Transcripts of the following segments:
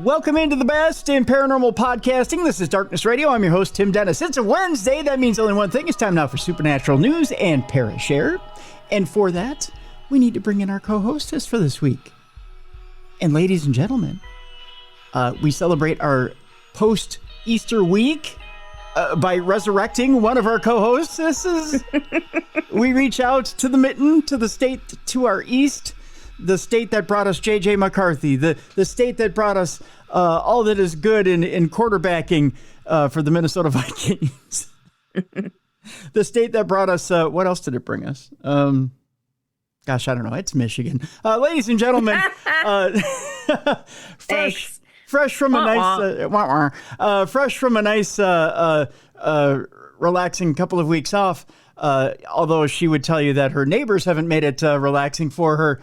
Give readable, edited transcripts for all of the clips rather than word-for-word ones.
Welcome into the best in paranormal podcasting. This is Darkness Radio. I'm your host, Tim Dennis. It's a Wednesday. That means only one thing. It's time now for supernatural news and Parashare. And for that, we need to bring in our co-hostess for this week. And ladies and gentlemen, we celebrate our post-Easter week by resurrecting one of our co-hostesses. We reach out to the mitten, to the state to our east, the state that brought us J.J. McCarthy, the state that brought us all that is good in quarterbacking for the Minnesota Vikings. The state that brought us, what else did it bring us? Gosh, I don't know. It's Michigan. Ladies and gentlemen, fresh from a nice relaxing couple of weeks off. Although she would tell you that her neighbors haven't made it relaxing for her.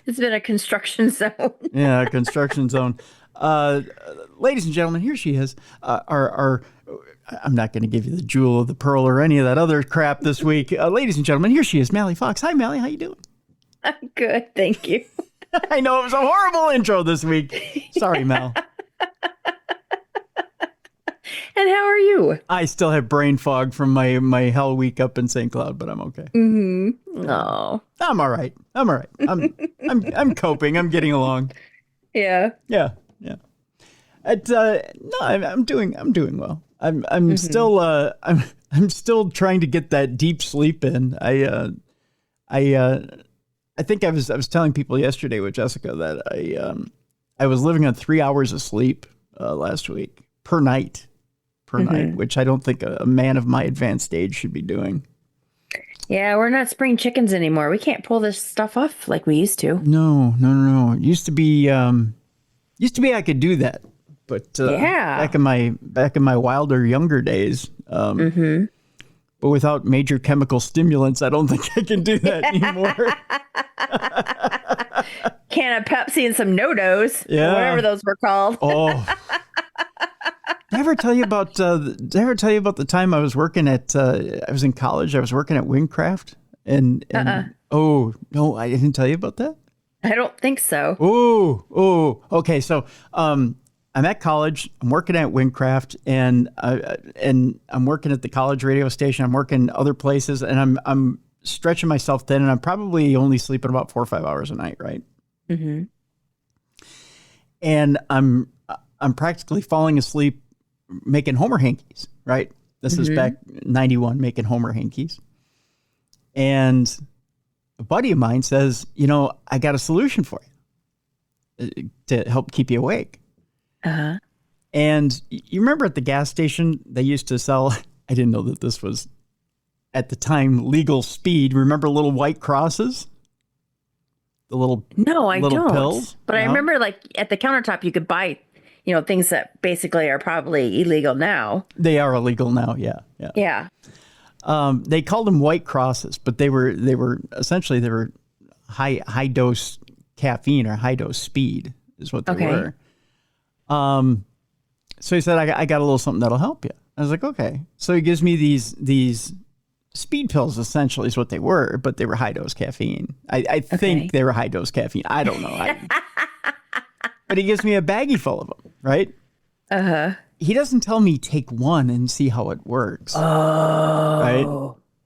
It's been a construction zone. Yeah, a construction zone. Ladies and gentlemen, here she is. I'm not going to give you the jewel of the pearl or any of that other crap this week. Ladies and gentlemen, here she is, Mallie Fox. Hi, Mallie. How you doing? I'm good, thank you. I know it was a horrible intro this week. Sorry, Mel. And how are you? I still have brain fog from my hell week up in St. Cloud, but I'm okay. Mm-hmm. Oh, I'm all right. I'm coping. I'm getting along. Yeah. Yeah. I'm doing well. I'm still trying to get that deep sleep in. I think I was telling people yesterday with Jessica that I was living on 3 hours of sleep last week per night, which I don't think a man of my advanced age should be doing. Yeah, we're not spring chickens anymore. We can't pull this stuff off like we used to. No. It used to be I could do that, but back in my wilder, younger days. But without major chemical stimulants, I don't think I can do that anymore. Can of Pepsi and some No-Dos, whatever those were called. Oh. Did I ever tell you about the time I was working at? I was in college. I was working at Wingcraft, and oh no, I didn't tell you about that. I don't think so. Oh, okay. So, I'm at college. I'm working at Wingcraft, and I'm working at the college radio station. I'm working other places, and I'm stretching myself thin, and I'm probably only sleeping about 4 or 5 hours a night, right? Mm-hmm. And I'm practically falling asleep making Homer hankies, right? This is back 91, making Homer hankies. And a buddy of mine says, I got a solution for you to help keep you awake. Uh-huh. And you remember at the gas station, they used to sell, I didn't know that this was at the time legal speed. Remember little white crosses? The little pills? But I remember like at the countertop, you could buy things that basically are probably illegal now. They are illegal now, yeah. They called them white crosses, but they were essentially high dose caffeine or high dose speed is what they were. So he said, I got a little something that'll help you. I was like, okay. So he gives me these speed pills, essentially is what they were, but they were high dose caffeine. I think they were high dose caffeine. I don't know. But he gives me a baggie full of them, right? Uh-huh. He doesn't tell me take one and see how it works. Oh. Right?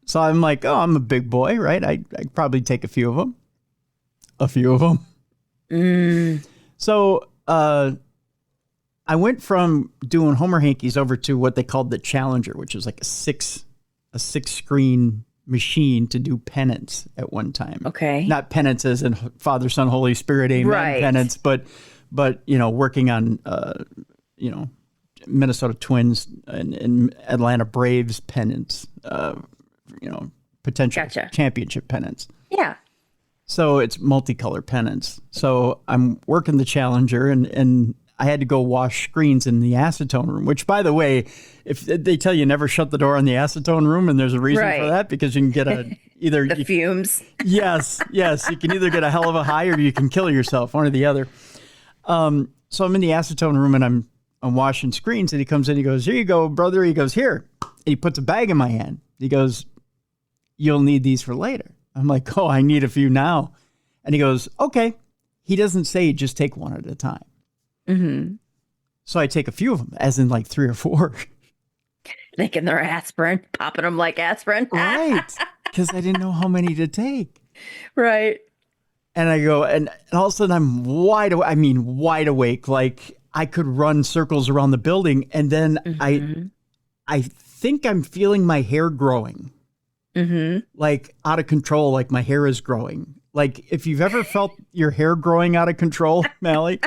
So I'm like, I'm a big boy, right? I'd probably take a few of them. So I went from doing Homer hankies over to what they called the Challenger, which was like a six screen machine to do penance at one time. Okay. Not penance as in Father, Son, Holy Spirit, amen penance, but working on Minnesota Twins and Atlanta Braves pennants, potential championship pennants. Yeah. So it's multicolor pennants. So I'm working the Challenger and I had to go wash screens in the acetone room, which, by the way, if they tell you never shut the door on the acetone room, and there's a reason for that, because you can get either fumes. Yes. You can either get a hell of a high or you can kill yourself, one or the other. So I'm in the acetone room and I'm washing screens, and he comes in, he goes, "Here you go, brother." He goes, "Here." And he puts a bag in my hand. He goes, "You'll need these for later." I'm like, "Oh, I need a few now." And he goes, okay. He doesn't say just take one at a time. Mm-hmm. So I take a few of them, as in like 3 or 4. Thinking they're aspirin, popping them like aspirin. Right. Because I didn't know how many to take. Right. And I go, and all of a sudden I'm wide awake. Like I could run circles around the building. And then I think I'm feeling my hair growing. Mm-hmm. Like out of control, like my hair is growing. Like if you've ever felt your hair growing out of control, Mallie,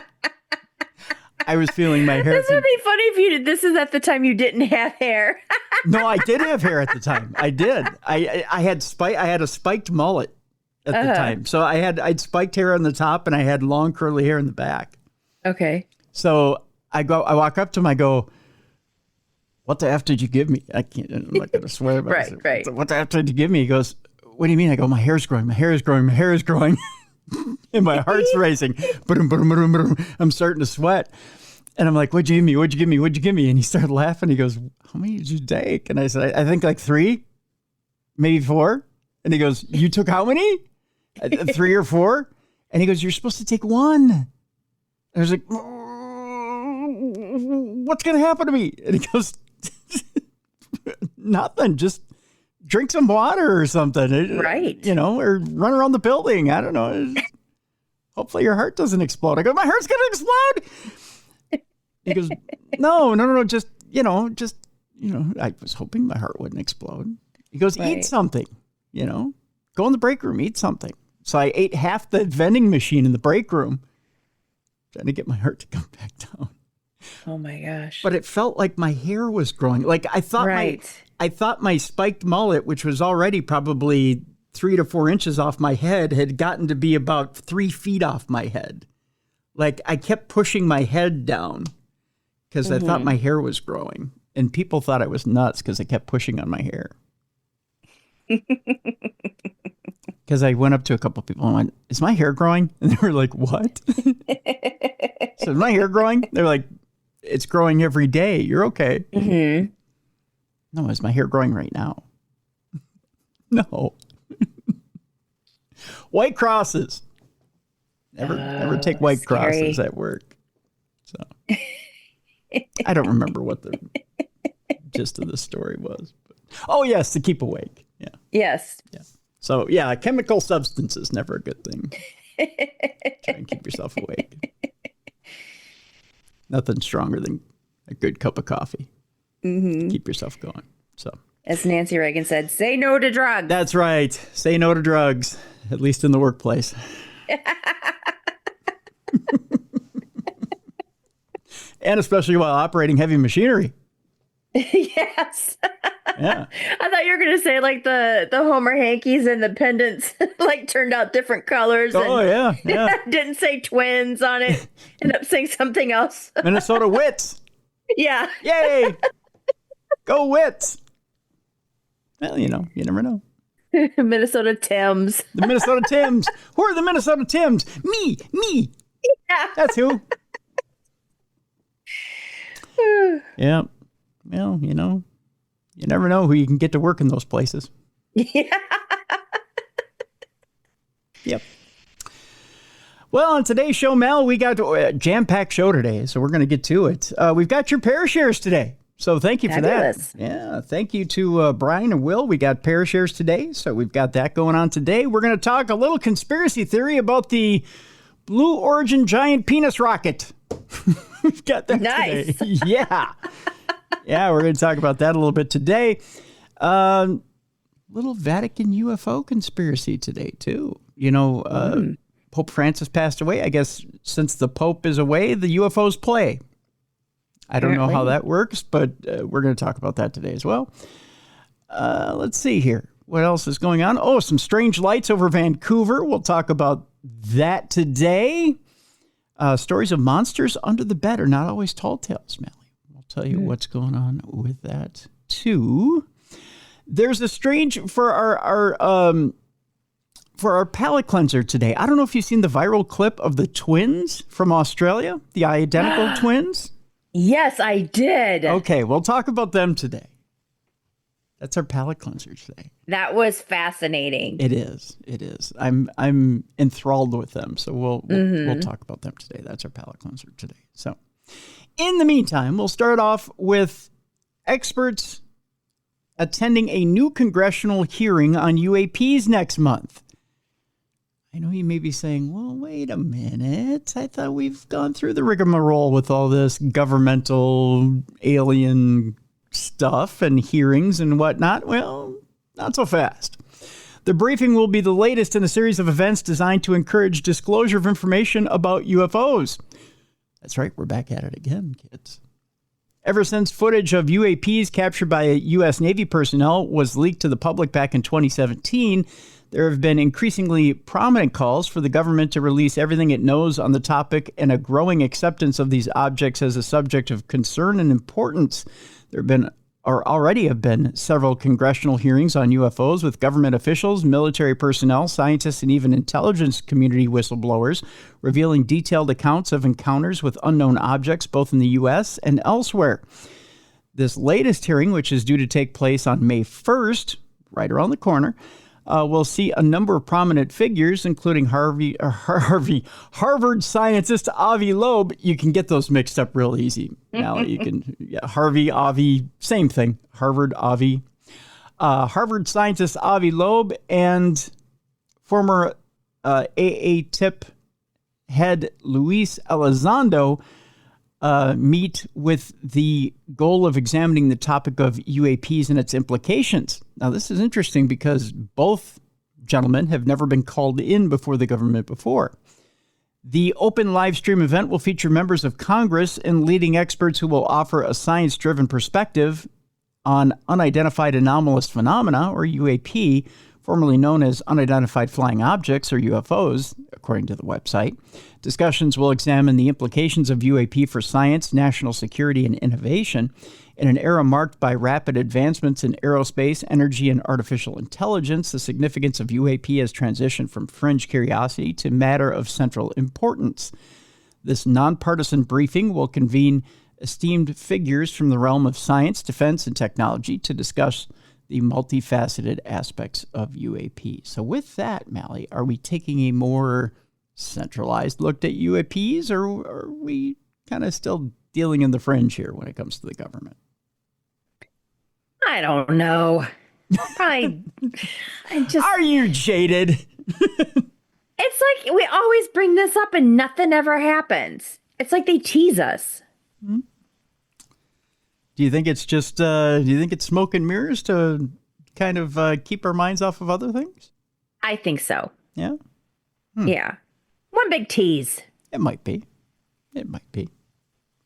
I was feeling my hair. This would be funny if this is at the time you didn't have hair. No, I did have hair at the time. I did. I had a spiked mullet at the time. So I'd spiked hair on the top and I had long curly hair in the back. Okay. So I walk up to him, I go, what the F did you give me? I'm not going to swear, but right. What the F did you give me? He goes, what do you mean? I go, my hair is growing. And my heart's racing. I'm starting to sweat. And I'm like, what'd you give me? And he started laughing. He goes, how many did you take? And I said, I think like 3, maybe 4. And he goes, you took how many? 3 or 4? And he goes, you're supposed to take 1. And I was like, what's going to happen to me? And he goes, nothing. Just drink some water or something. Right. Or run around the building. I don't know. Hopefully your heart doesn't explode. I go, my heart's going to explode. He goes, no. Just, I was hoping my heart wouldn't explode. He goes, eat something, go in the break room, eat something. So I ate half the vending machine in the break room, trying to get my heart to come back down. Oh my gosh. But it felt like my hair was growing. Like I thought my spiked mullet, which was already probably 3 to 4 inches off my head, had gotten to be about 3 feet off my head. Like I kept pushing my head down because I thought my hair was growing. And people thought I was nuts because I kept pushing on my hair. Because I went up to a couple of people and went, is my hair growing? And they were like, what? So is my hair growing? They're like, it's growing every day. You're okay. Mm-hmm. No, is my hair growing right now? No. White crosses. Never take white crosses at work. So I don't remember what the gist of the story was. But, oh, yes, to keep awake. Yeah. Yes. Yeah. So, yeah, chemical substances, never a good thing. Try and keep yourself awake. Nothing stronger than a good cup of coffee. Mm-hmm. Keep yourself going. So, as Nancy Reagan said, say no to drugs. That's right. Say no to drugs, at least in the workplace. And especially while operating heavy machinery. Yes. Yeah. I thought you were going to say like the Homer hankies and the pendants like turned out different colors. Oh, yeah. Didn't say twins on it. Ended up saying something else. Minnesota Wits. Yeah. Yay. Go Wits. Well, you never know. Minnesota Tims. The Minnesota Tims. Who are the Minnesota Tims? Me. Yeah. That's who. Yeah. Well, you never know who you can get to work in those places. Yeah. Yep. Well, on today's show, Mel, we got a jam-packed show today, so we're going to get to it. We've got your Parashares today, so thank you for that. Yeah, thank you to Brian and Will. We got Parashares today, so we've got that going on today. We're going to talk a little conspiracy theory about the Blue Origin giant penis rocket. We've got that nice. Today. Yeah. Yeah, we're going to talk about that a little bit today. Little Vatican UFO conspiracy today, too. Pope Francis passed away. I guess since the Pope is away, the UFOs play. I don't know how that works, but we're going to talk about that today as well. Let's see here. What else is going on? Oh, some strange lights over Vancouver. We'll talk about that today. Stories of monsters under the bed are not always tall tales, Mallie. We'll tell you what's going on with that, too. There's a strange for our palate cleanser today. I don't know if you've seen the viral clip of the twins from Australia, the identical twins. Yes, I did. Okay, we'll talk about them today. That's our palate cleanser today. That was fascinating. It is. It is. I'm enthralled with them. So we'll talk about them today. That's our palate cleanser today. So in the meantime, we'll start off with experts attending a new congressional hearing on UAPs next month. I know you may be saying, well, wait a minute. I thought we've gone through the rigmarole with all this governmental alien stuff and hearings and whatnot. Well, not so fast. The briefing will be the latest in a series of events designed to encourage disclosure of information about UFOs. That's right, we're back at it again, kids. Ever since footage of UAPs captured by U.S. Navy personnel was leaked to the public back in 2017, there have been increasingly prominent calls for the government to release everything it knows on the topic and a growing acceptance of these objects as a subject of concern and importance. There have been, or already have been, several congressional hearings on UFOs with government officials, military personnel, scientists, and even intelligence community whistleblowers revealing detailed accounts of encounters with unknown objects both in the U.S. and elsewhere. This latest hearing, which is due to take place on May 1st, right around the corner, we'll see a number of prominent figures, including Harvard scientist Avi Loeb. You can get those mixed up real easy. Mallie, you can, Harvey, Avi, same thing. Harvard, Avi. Harvard scientist Avi Loeb and former AATIP head Luis Elizondo meet with the goal of examining the topic of UAPs and its implications. Now, this is interesting because both gentlemen have never been called in before the government before. The open live stream event will feature members of Congress and leading experts who will offer a science-driven perspective on unidentified anomalous phenomena, or UAP, formerly known as unidentified flying objects, or UFOs, according to the website. Discussions will examine the implications of UAP for science, national security, and innovation. In an era marked by rapid advancements in aerospace, energy, and artificial intelligence, the significance of UAP has transitioned from fringe curiosity to matter of central importance. This nonpartisan briefing will convene esteemed figures from the realm of science, defense, and technology to discuss the multifaceted aspects of UAP. So with that, Mallie, are we taking a more centralized look at UAPs, or are we kind of still dealing in the fringe here when it comes to the government? I don't know. Probably. Are you jaded? It's like we always bring this up and nothing ever happens. It's like they tease us. Mm-hmm. Do you think it's just, do you think it's smoke and mirrors to kind of keep our minds off of other things? I think so. Yeah? Yeah. One big tease. It might be. It might be.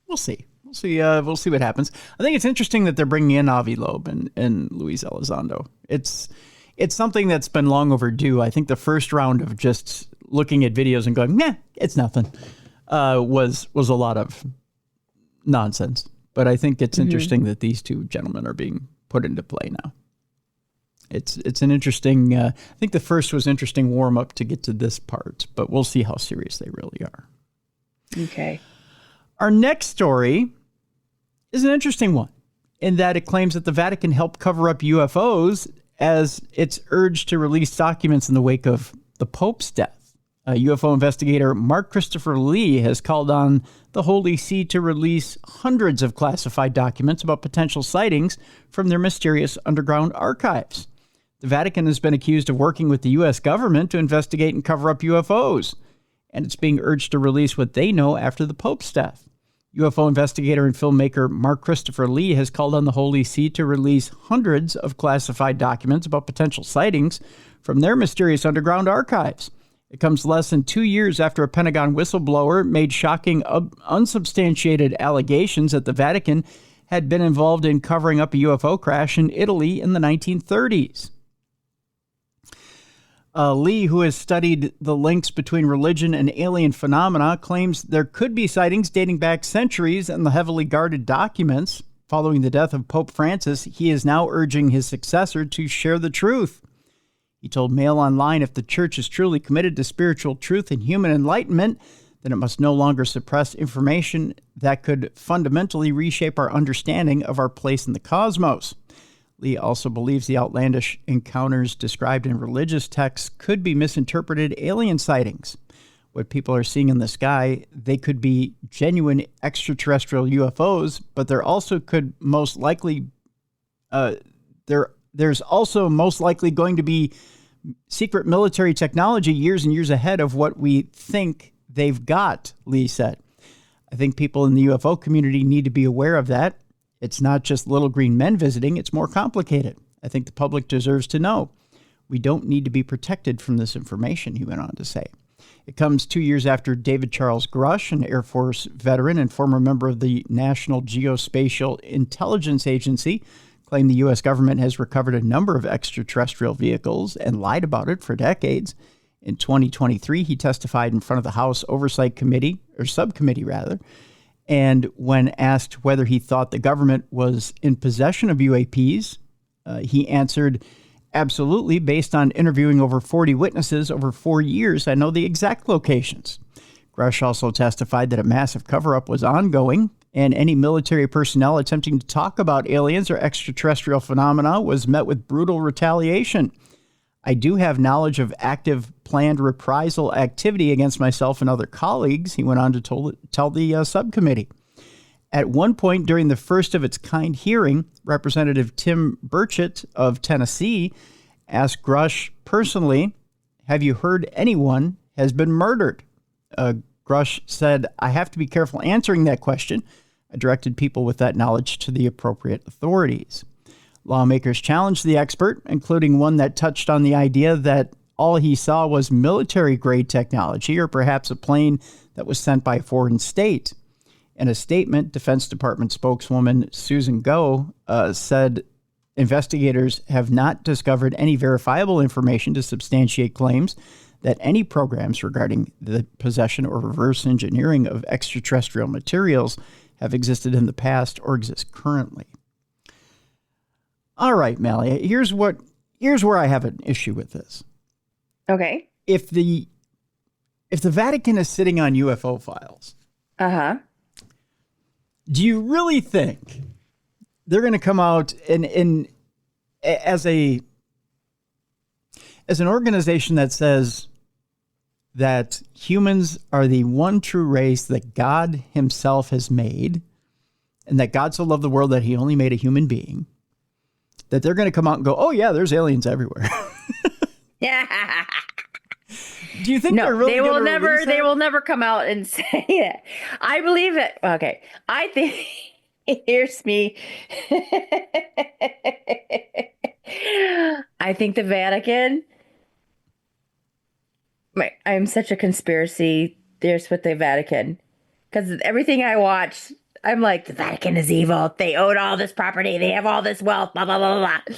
We'll see. We'll see what happens. I think it's interesting that they're bringing in Avi Loeb and Luis Elizondo. It's something that's been long overdue. I think the first round of just looking at videos and going, nah, it's nothing, was a lot of nonsense. But I think it's interesting that these two gentlemen are being put into play now. It's an interesting, I think the first was interesting warm up to get to this part, but we'll see how serious they really are. Okay. Our next story is an interesting one in that it claims that the Vatican helped cover up UFOs as it's urged to release documents in the wake of the Pope's death. UFO investigator Mark Christopher Lee has called on the Holy See to release hundreds of classified documents about potential sightings from their mysterious underground archives. The Vatican has been accused of working with the U.S. government to investigate and cover up UFOs, and it's being urged to release what they know after the Pope's death. UFO investigator and filmmaker Mark Christopher Lee has called on the Holy See to release hundreds of classified documents about potential sightings from their mysterious underground archives. It comes less than 2 years after a Pentagon whistleblower made shocking, unsubstantiated allegations that the Vatican had been involved in covering up a UFO crash in Italy in the 1930s. Lee, who has studied the links between religion and alien phenomena, claims there could be sightings dating back centuries in the heavily guarded documents. Following the death of Pope Francis, he is now urging his successor to share the truth. He told Mail Online, if the church is truly committed to spiritual truth and human enlightenment, then it must no longer suppress information that could fundamentally reshape our understanding of our place in the cosmos. Lee also believes the outlandish encounters described in religious texts could be misinterpreted alien sightings. What people are seeing in the sky, they could be genuine extraterrestrial UFOs, but there also could most likely, there's also most likely going to be secret military technology years and years ahead of what we think they've got, Lee said. I think people in the UFO community need to be aware of that. It's not just little green men visiting. It's more complicated. I think the public deserves to know. We don't need to be protected from this information, he went on to say. It comes 2 years after David Charles Grush, an Air Force veteran and former member of the National Geospatial Intelligence Agency, claimed the U.S. government has recovered a number of extraterrestrial vehicles and lied about it for decades. In 2023, he testified in front of the House Oversight Committee, or Subcommittee rather, and when asked whether he thought the government was in possession of UAPs, he answered, absolutely, based on interviewing over 40 witnesses over 4 years, I know the exact locations. Grush also testified that a massive cover-up was ongoing, and any military personnel attempting to talk about aliens or extraterrestrial phenomena was met with brutal retaliation. I do have knowledge of active planned reprisal activity against myself and other colleagues, he went on to tell the subcommittee. At one point during the first of its kind hearing, Representative Tim Burchett of Tennessee asked Grush personally, have you heard anyone has been murdered? Grush said, I have to be careful answering that question. I directed people with that knowledge to the appropriate authorities. Lawmakers challenged the expert, including one that touched on the idea that all he saw was military-grade technology or perhaps a plane that was sent by a foreign state. In a statement, Defense Department spokeswoman Susan Goh said investigators have not discovered any verifiable information to substantiate claims that any programs regarding the possession or reverse engineering of extraterrestrial materials have existed in the past or exist currently. All right, Mallie, here's where I have an issue with this. Okay. If the Vatican is sitting on UFO files, do you really think they're going to come out and as an organization that says that humans are the one true race that God himself has made, and that God so loved the world that he only made a human being, that they're going to come out and go, oh yeah, there's aliens everywhere? Yeah. Do you think they're really they will never come out and say that? I believe it. Okay. I think here's me. I think the Vatican, I'm such a conspiracy theorist with the Vatican, because everything I watch, I'm like, the Vatican is evil. They own all this property. They have all this wealth, blah, blah, blah, blah.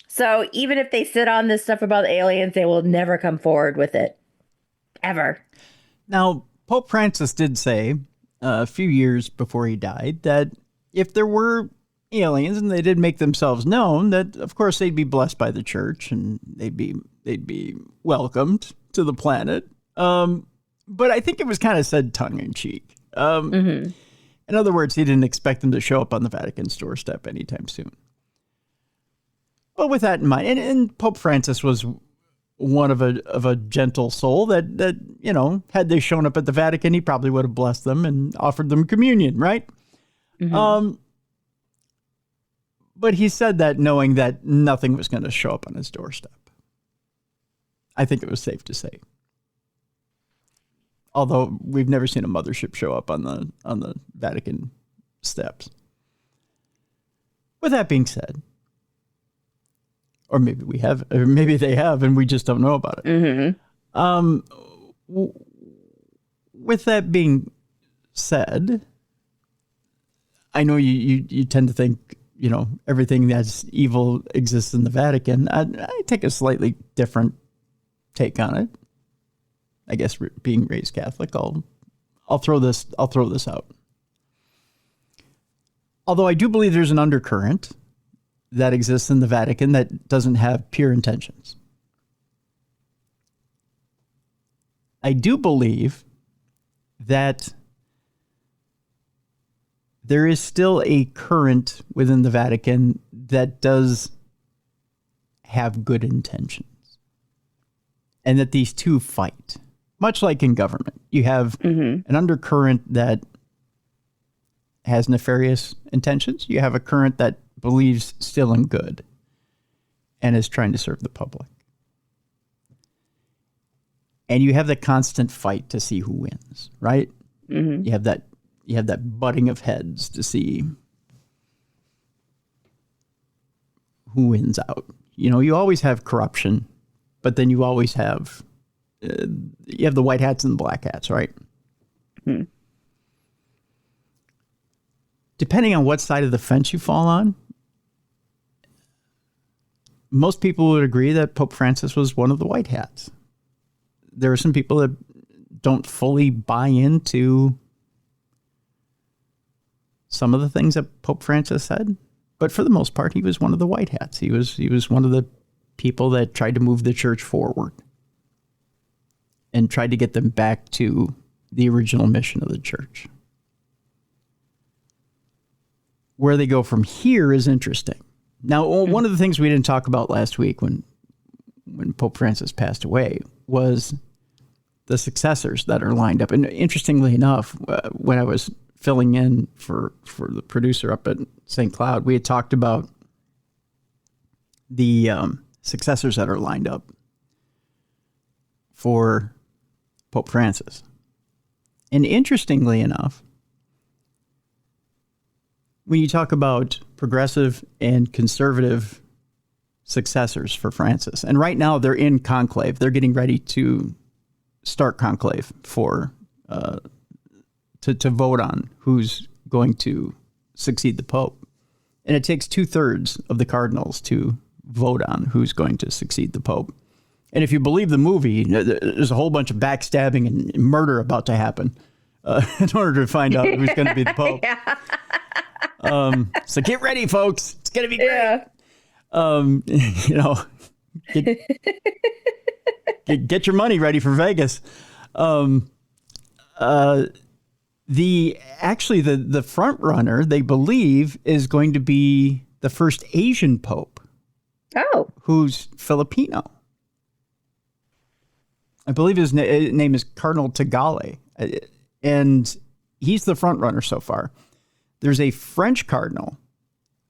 So even if they sit on this stuff about aliens, they will never come forward with it. Ever. Now, Pope Francis did say a few years before he died that if there were aliens and they did make themselves known, that of course they'd be blessed by the church and they'd be welcomed to the planet. But I think it was kind of said tongue in cheek. In other words, he didn't expect them to show up on the Vatican's doorstep anytime soon. Well, with that in mind, and Pope Francis was one of a gentle soul that you know, had they shown up at the Vatican, he probably would have blessed them and offered them communion, right? But he said that knowing that nothing was going to show up on his doorstep. I think it was safe to say. Although we've never seen a mothership show up on the Vatican steps. With that being said, or maybe we have, or maybe they have, and we just don't know about it. With that being said, I know you tend to think, you know, everything that's evil exists in the Vatican. I take a slightly different take on it. I guess being raised Catholic, I'll throw this out. Although I do believe there's an undercurrent that exists in the Vatican that doesn't have pure intentions. I do believe that there is still a current within the Vatican that does have good intentions, and that these two fight, much like in government. You have an undercurrent that has nefarious intentions. You have a current that believes still in good and is trying to serve the public. And you have the constant fight to see who wins, right? You have that butting of heads to see who wins out. You know, you always have corruption, but then you always have you have the white hats and the black hats, right? Depending on what side of the fence you fall on, most people would agree that Pope Francis was one of the white hats. There are some people that don't fully buy into some of the things that Pope Francis said, but for the most part, he was one of the white hats. He was one of the people that tried to move the church forward and tried to get them back to the original mission of the church. Where they go from here is interesting. Now, one of the things we didn't talk about last week when Pope Francis passed away was the successors that are lined up. And interestingly enough, when I was filling in for the producer up at St. Cloud, we had talked about the successors that are lined up for Pope Francis. And interestingly enough, when you talk about progressive and conservative successors for Francis, and right now they're in conclave, they're getting ready to start conclave for to vote on who's going to succeed the Pope. And it takes 2/3 of the cardinals to vote on who's going to succeed the Pope. And if you believe the movie, there's a whole bunch of backstabbing and murder about to happen in order to find out who's going to be the Pope. So get ready, folks. It's going to be great. You know, get your money ready for Vegas. The front runner, they believe, is going to be the first Asian Pope. Oh. Who's Filipino. I believe his name is Cardinal Tagle. And he's the front runner so far. There's a French cardinal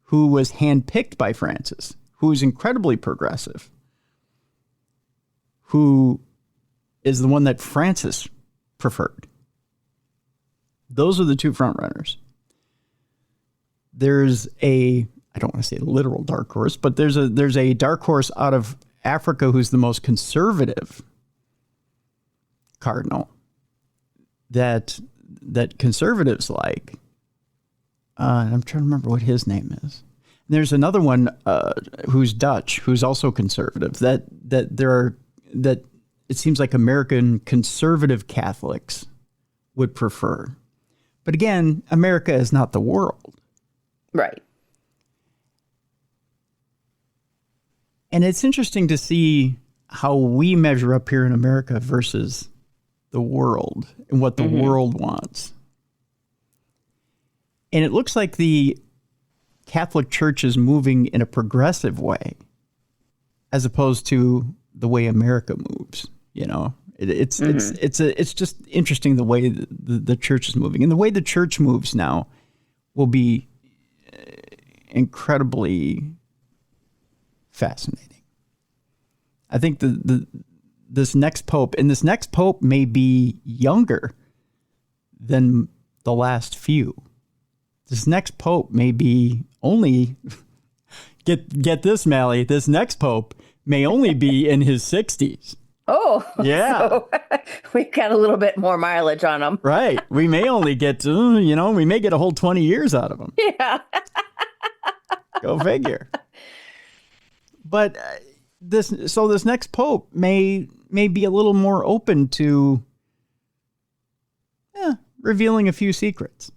who was handpicked by Francis, who is incredibly progressive, who is the one that Francis preferred. Those are the two front runners. There's I don't want to say literal dark horse, but there's a dark horse out of Africa who's the most conservative cardinal that conservatives like. I'm trying to remember what his name is. And there's another one who's Dutch, who's also conservative. That it seems like American conservative Catholics would prefer. But again, America is not the world. Right. And it's interesting to see how we measure up here in America versus the world and what the world wants. And it looks like the Catholic Church is moving in a progressive way as opposed to the way America moves. You know, it's just interesting the way the church is moving, and the way the church moves now will be incredibly fascinating. I think this next pope may be younger than the last few. This next pope may be only get this, Mallie. This next pope may only be in his 60s. Oh, yeah. So we've got a little bit more mileage on them. Right. We may only get, we may get a whole 20 years out of him. Yeah. Go figure. But this next pope may be a little more open to revealing a few secrets.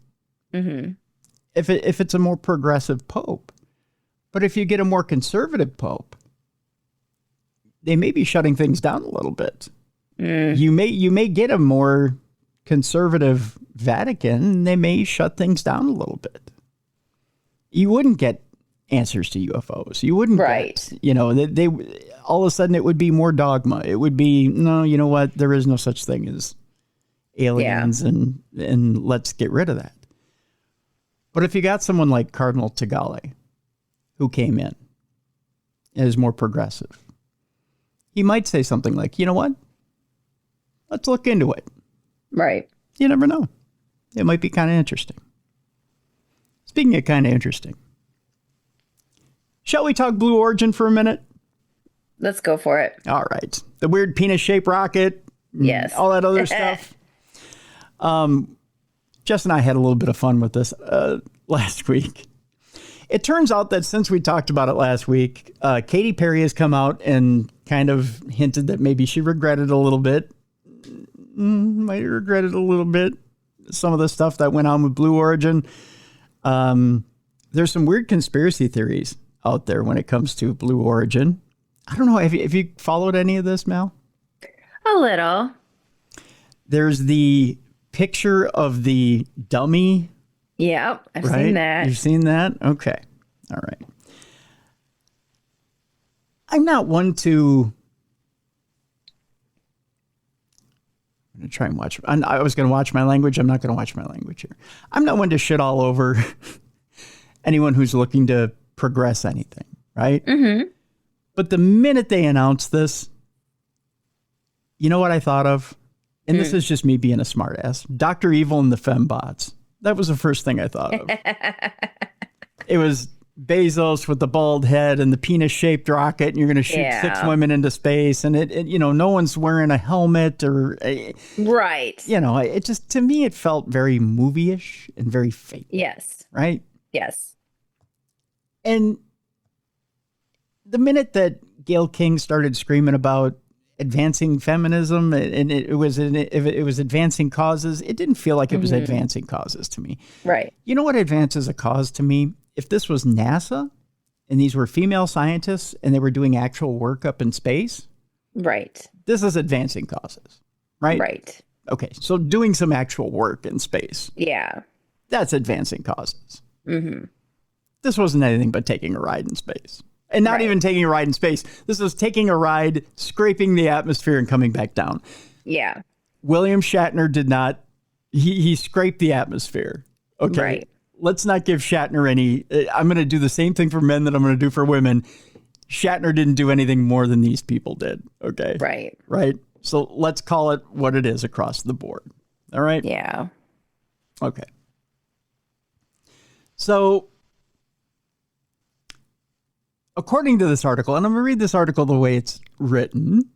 Mm-hmm. If it's a more progressive pope. But if you get a more conservative pope, they may be shutting things down a little bit. You may get a more conservative Vatican, they may shut things down a little bit. You wouldn't get answers to UFOs. You wouldn't get, they all of a sudden it would be more dogma. It would be, no, you know what? There is no such thing as aliens and let's get rid of that. But if you got someone like Cardinal Tagale, who came in and is more progressive, he might say something like, you know what? Let's look into it. Right. You never know. It might be kind of interesting. Speaking of kind of interesting, shall we talk Blue Origin for a minute? Let's go for it. All right. The weird penis-shaped rocket. Yes. All that other stuff. Jess and I had a little bit of fun with this last week. It turns out that since we talked about it last week, Katy Perry has come out and kind of hinted that maybe she regretted a little bit. Might have regretted a little bit some of the stuff that went on with Blue Origin. There's some weird conspiracy theories out there when it comes to Blue Origin. I don't know. Have you followed any of this, Mal? A little. There's the picture of the dummy. Yeah, I've seen that. You've seen that? Okay. All right. I'm not one to... I'm going to try and watch. I was going to watch my language. I'm not going to watch my language here. I'm not one to shit all over anyone who's looking to progress anything, right? Mm-hmm. But the minute they announced this, you know what I thought of? And this is just me being a smartass. Dr. Evil and the Fembots. That was the first thing I thought of. It was Bezos with the bald head and the penis-shaped rocket, and you're going to shoot 6 women into space, and it no one's wearing a helmet or... Right. It just, to me, it felt very movie-ish and very fake. Yes. Right? Yes. And the minute that Gayle King started screaming about advancing feminism and it was advancing causes, it didn't feel like it was advancing causes to me. Right. You know what advances a cause to me? If this was NASA and these were female scientists and they were doing actual work up in space. Right. This is advancing causes, right? Right. Okay. So doing some actual work in space. Yeah. That's advancing causes. Mm-hmm. This wasn't anything but taking a ride in space. And not even taking a ride in space. This was taking a ride, scraping the atmosphere and coming back down. Yeah. William Shatner did not, he scraped the atmosphere. Okay. Right. Let's not give Shatner any, I'm going to do the same thing for men that I'm going to do for women. Shatner didn't do anything more than these people did. Okay. Right. Right. So let's call it what it is across the board. All right. Yeah. Okay. So, according to this article, and I'm going to read this article the way it's written,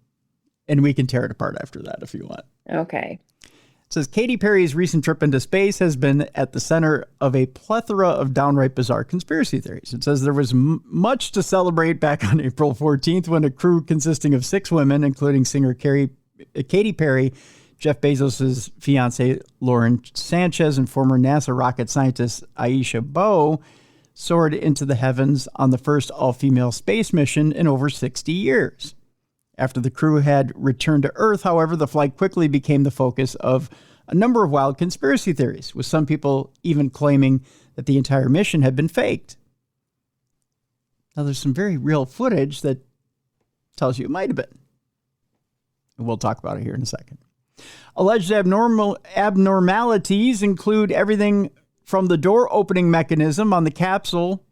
and we can tear it apart after that if you want. Okay. It says, Katy Perry's recent trip into space has been at the center of a plethora of downright bizarre conspiracy theories. It says there was much to celebrate back on April 14th when a crew consisting of 6 women, including singer Katy Perry, Jeff Bezos' fiancée Lauren Sanchez, and former NASA rocket scientist Aisha Bowe, soared into the heavens on the first all-female space mission in over 60 years. After the crew had returned to Earth, however, the flight quickly became the focus of a number of wild conspiracy theories, with some people even claiming that the entire mission had been faked. Now, there's some very real footage that tells you it might have been. And we'll talk about it here in a second. Alleged abnormalities include everything from the door opening mechanism on the capsule,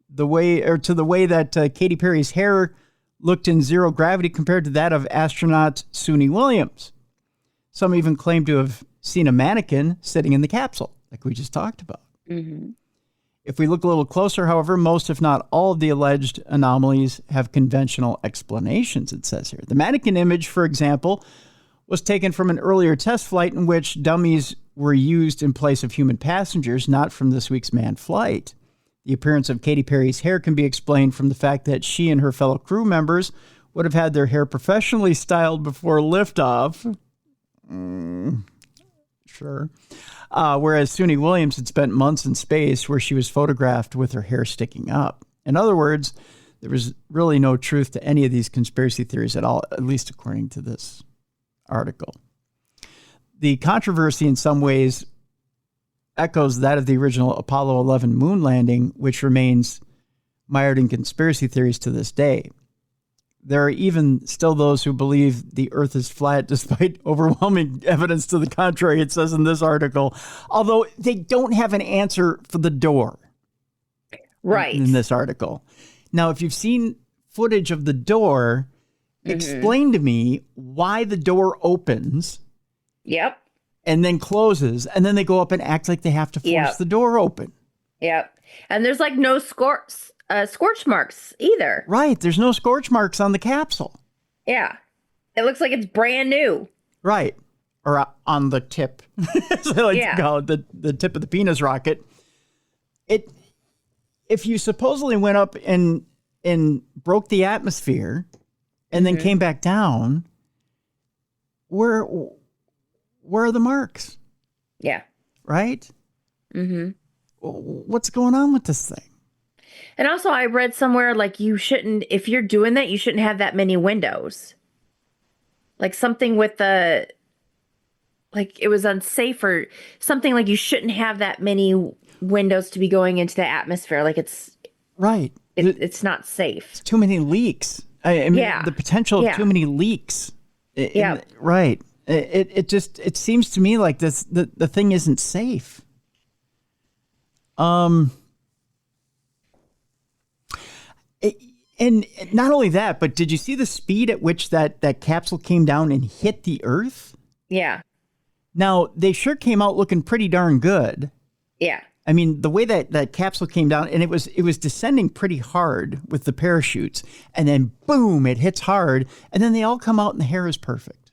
the way that Katy Perry's hair looked in zero gravity compared to that of astronaut Suni Williams. Some even claim to have seen a mannequin sitting in the capsule, like we just talked about. Mm-hmm. If we look a little closer, however, most, if not all, of the alleged anomalies have conventional explanations, it says here. The mannequin image, for example, was taken from an earlier test flight in which dummies were used in place of human passengers, not from this week's manned flight. The appearance of Katy Perry's hair can be explained from the fact that she and her fellow crew members would have had their hair professionally styled before liftoff. Sure. Whereas Suni Williams had spent months in space where she was photographed with her hair sticking up. In other words, there was really no truth to any of these conspiracy theories at all, at least according to this article. The controversy in some ways echoes that of the original Apollo 11 moon landing, which remains mired in conspiracy theories to this day. There are even still those who believe the Earth is flat, despite overwhelming evidence to the contrary, it says in this article, although they don't have an answer for the door. Right. In this article. Now, if you've seen footage of the door, explain to me why the door opens. Yep. And then closes, and then they go up and act like they have to force the door open. Yep. And there's like no scorch marks either. Right. There's no scorch marks on the capsule. Yeah. It looks like it's brand new. Right. Or on the tip, as I like to call it, the tip of the penis rocket. If you supposedly went up and broke the atmosphere and then came back down, where are the marks? Yeah. Right? Mm-hmm. What's going on with this thing? And also I read somewhere like if you're doing that, you shouldn't have that many windows. Like something with it was unsafe or something, like you shouldn't have that many windows to be going into the atmosphere. Like it's right. It's not safe. It's too many leaks. I mean, the potential of too many leaks. Right. It seems to me like the thing isn't safe. And not only that, but did you see the speed at which that capsule came down and hit the Earth? Yeah. Now, they sure came out looking pretty darn good. Yeah. I mean, the way that capsule came down, and it was descending pretty hard with the parachutes, and then boom, it hits hard, and then they all come out and the hair is perfect.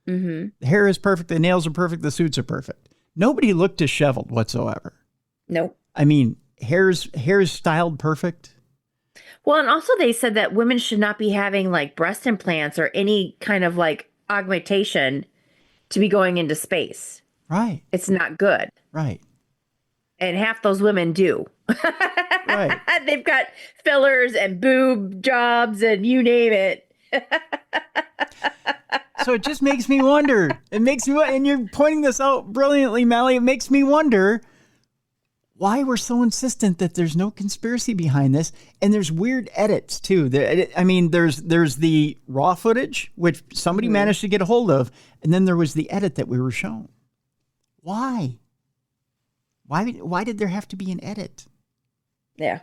Mm-hmm. The hair is perfect, the nails are perfect, the suits are perfect. Nobody looked disheveled whatsoever. Nope. I mean, hair's styled perfect. Well, and also they said that women should not be having like breast implants or any kind of like augmentation to be going into space. Right. It's not good. Right. And half those women do. Right. They've got fillers and boob jobs and you name it. So it just makes me wonder. And you're pointing this out brilliantly, Mallie. It makes me wonder why we're so insistent that there's no conspiracy behind this. And there's weird edits too. I mean, there's the raw footage, which somebody managed to get a hold of. And then there was the edit that we were shown. Why? Why did there have to be an edit? Yeah.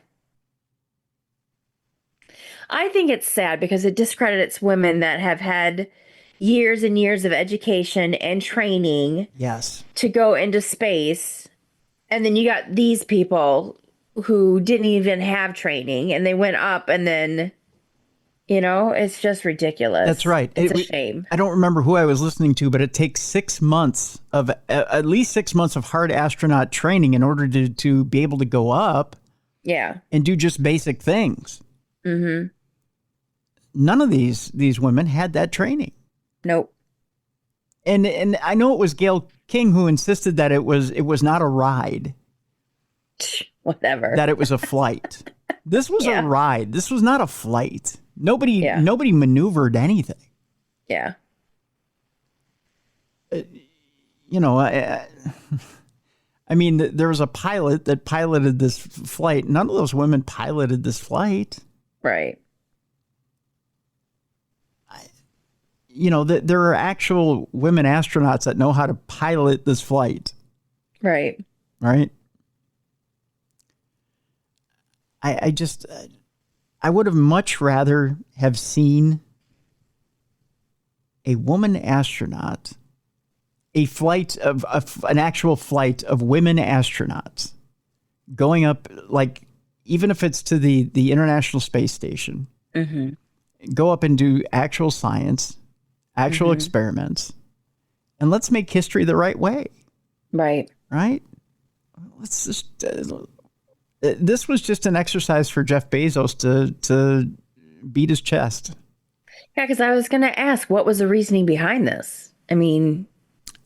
I think it's sad because it discredits women that have had years and years of education and training. Yes. To go into space. And then you got these people who didn't even have training and they went up and then, it's just ridiculous. That's right. It's a shame. I don't remember who I was listening to, but it takes 6 months of at least 6 months of hard astronaut training in order to be able to go up. Yeah. And do just basic things. Mm-hmm. None of these women had that training. Nope. And I know it was Gail King who insisted that it was not a ride. Whatever. That it was a flight. This was a ride. This was not a flight. Nobody maneuvered anything. Yeah. I mean, there was a pilot that piloted this flight. None of those women piloted this flight. Right. There are actual women astronauts that know how to pilot this flight. Right. Right. I would have much rather have seen a woman astronaut, an actual flight of women astronauts going up, like, even if it's to the International Space Station, go up and do actual science, actual experiments, and let's make history the right way. Right. Right. Let's just, this was just an exercise for Jeff Bezos to beat his chest. Yeah, because I was going to ask, what was the reasoning behind this? I mean,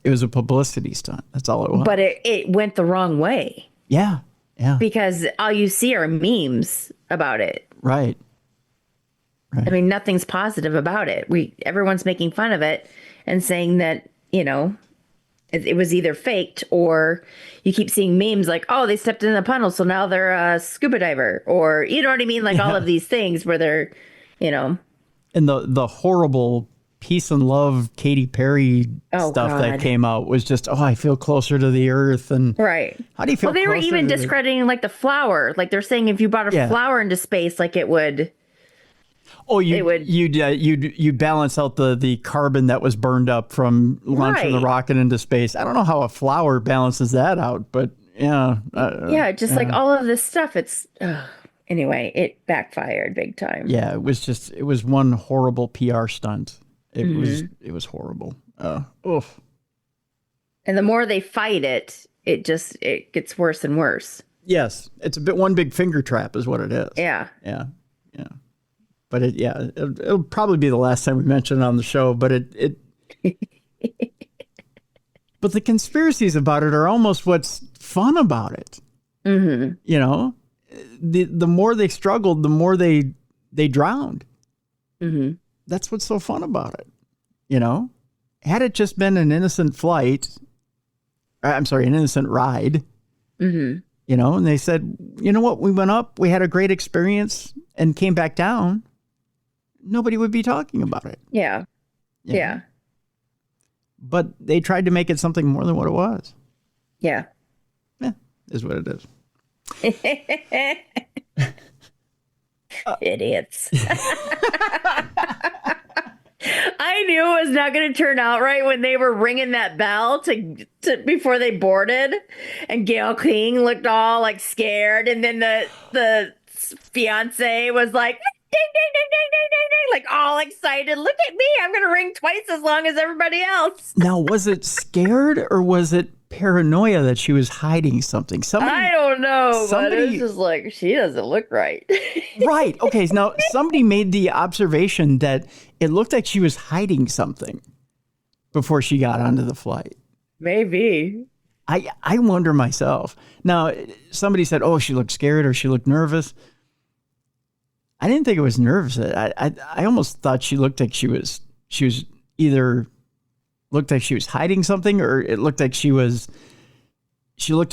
it was a publicity stunt. That's all it was. But it went the wrong way. Yeah. Yeah. Because all you see are memes about it. Right. I mean, nothing's positive about it. Everyone's making fun of it and saying that, It was either faked, or you keep seeing memes like, oh, they stepped in the puddle, so now they're a scuba diver, or you know what I mean? Like all of these things where they're, you know. And the horrible peace and love Katy Perry stuff that came out was just, I feel closer to the earth. And right. How do you feel? Well, they were even discrediting like the flower. Like they're saying if you brought a flower into space, like it would. Oh, you'd balance out the carbon that was burned up from launching the rocket into space. I don't know how a flower balances that out, but like all of this stuff. It's anyway, it backfired big time. Yeah, it was one horrible PR stunt. It was horrible. Oof. And the more they fight it, it gets worse and worse. Yes, it's one big finger trap, is what it is. Yeah. Yeah. But it'll probably be the last time we mention it on the show. But but the conspiracies about it are almost what's fun about it. Mm-hmm. You know, the more they struggled, the more they drowned. Mm-hmm. That's what's so fun about it. You know, had it just been an innocent an innocent ride. Mm-hmm. You know, and they said, you know what, we went up, we had a great experience, and came back down. Nobody would be talking about it. Yeah. Yeah. But they tried to make it something more than what it was. Yeah. Yeah, is what it is. Idiots. I knew it was not going to turn out right when they were ringing that bell to before they boarded, and Gail King looked all like scared, and then the fiance was like, ding, ding, ding, ding, ding, ding, ding, like all excited. Look at me. I'm going to ring twice as long as everybody else. Now, was it scared or was it paranoia that she was hiding something? I don't know, but it was just like, she doesn't look right. Right. Okay. Now, somebody made the observation that it looked like she was hiding something before she got onto the flight. Maybe. I wonder myself. Now, somebody said, oh, she looked scared or she looked nervous. I didn't think it was nervous. I almost thought she looked like she was either looked like she was hiding something, or it looked like she looked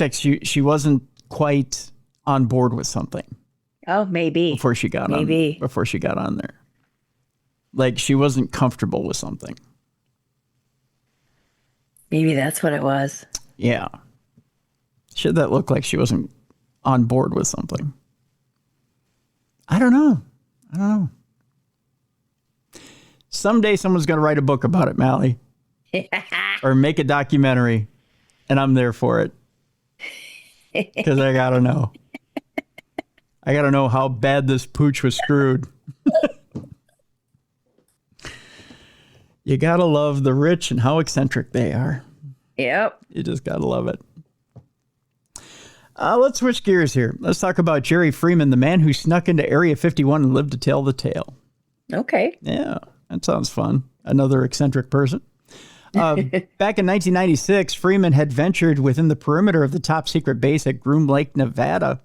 like she wasn't quite on board with something. Oh, maybe. Before she got on there. Like she wasn't comfortable with something. Maybe that's what it was. Yeah. Should that look like she wasn't on board with something? I don't know. Someday someone's going to write a book about it, Mallie. Or make a documentary, and I'm there for it. Because I got to know. I got to know how bad this pooch was screwed. You got to love the rich and how eccentric they are. Yep. You just got to love it. Let's switch gears here. Let's talk about Jerry Freeman, the man who snuck into Area 51 and lived to tell the tale. Okay. Yeah, that sounds fun. Another eccentric person. Back in 1996, Freeman had ventured within the perimeter of the top secret base at Groom Lake, Nevada.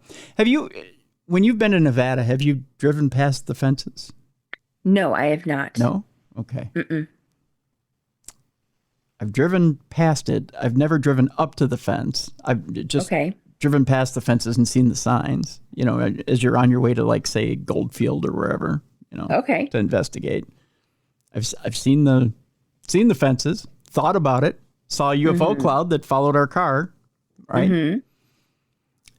When you've been in Nevada, have you driven past the fences? No, I have not. No? Okay. Mm-mm. I've driven past it. I've never driven up to the fence. I've just driven past the fences and seen the signs, you know, as you're on your way to, like, say, Goldfield or wherever, you know, to investigate. I've seen the fences, thought about it, saw a UFO cloud that followed our car, right? Mm-hmm.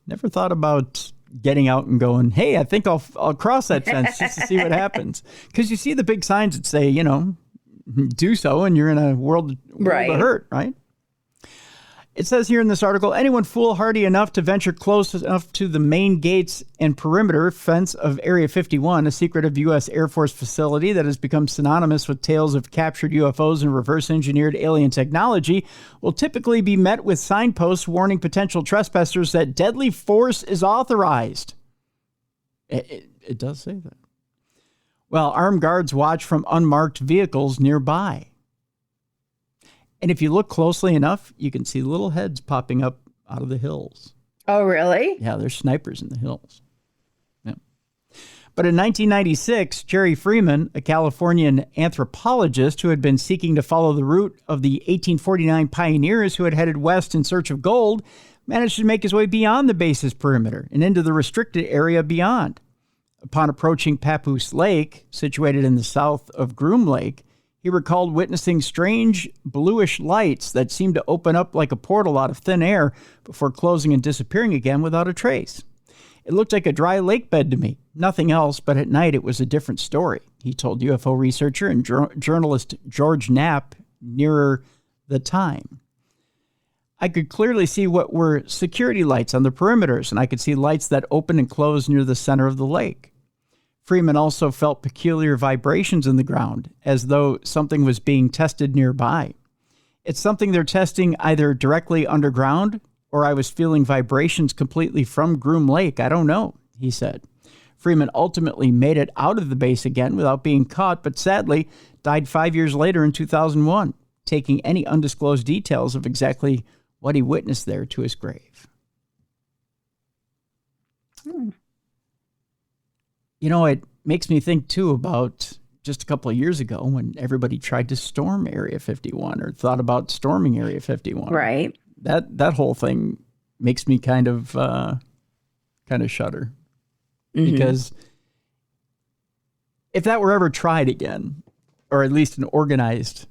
Never thought about getting out and going, hey, I think I'll cross that fence just to see what happens. Because you see the big signs that say, you know, do so and you're in a world of hurt, right? It says here in this article, anyone foolhardy enough to venture close enough to the main gates and perimeter fence of Area 51, a secretive U.S. Air Force facility that has become synonymous with tales of captured UFOs and reverse-engineered alien technology, will typically be met with signposts warning potential trespassers that deadly force is authorized. It does say that. Well, armed guards watch from unmarked vehicles nearby. And if you look closely enough, you can see little heads popping up out of the hills. Oh, really? Yeah, there's snipers in the hills. Yeah. But in 1996, Jerry Freeman, a Californian anthropologist who had been seeking to follow the route of the 1849 pioneers who had headed west in search of gold, managed to make his way beyond the base's perimeter and into the restricted area beyond. Upon approaching Papoose Lake, situated in the south of Groom Lake, he recalled witnessing strange bluish lights that seemed to open up like a portal out of thin air before closing and disappearing again without a trace. It looked like a dry lake bed to me, nothing else, but at night it was a different story, he told UFO researcher and journalist George Knapp nearer the time. I could clearly see what were security lights on the perimeters, and I could see lights that opened and closed near the center of the lake. Freeman also felt peculiar vibrations in the ground, as though something was being tested nearby. It's something they're testing either directly underground, or I was feeling vibrations completely from Groom Lake. I don't know, he said. Freeman ultimately made it out of the base again without being caught, but sadly died 5 years later in 2001, taking any undisclosed details of exactly what he witnessed there to his grave. You know, it makes me think, too, about just a couple of years ago when everybody tried to storm Area 51 or thought about storming Area 51. Right. That whole thing makes me kind of shudder. Mm-hmm. Because if that were ever tried again, or at least an organized,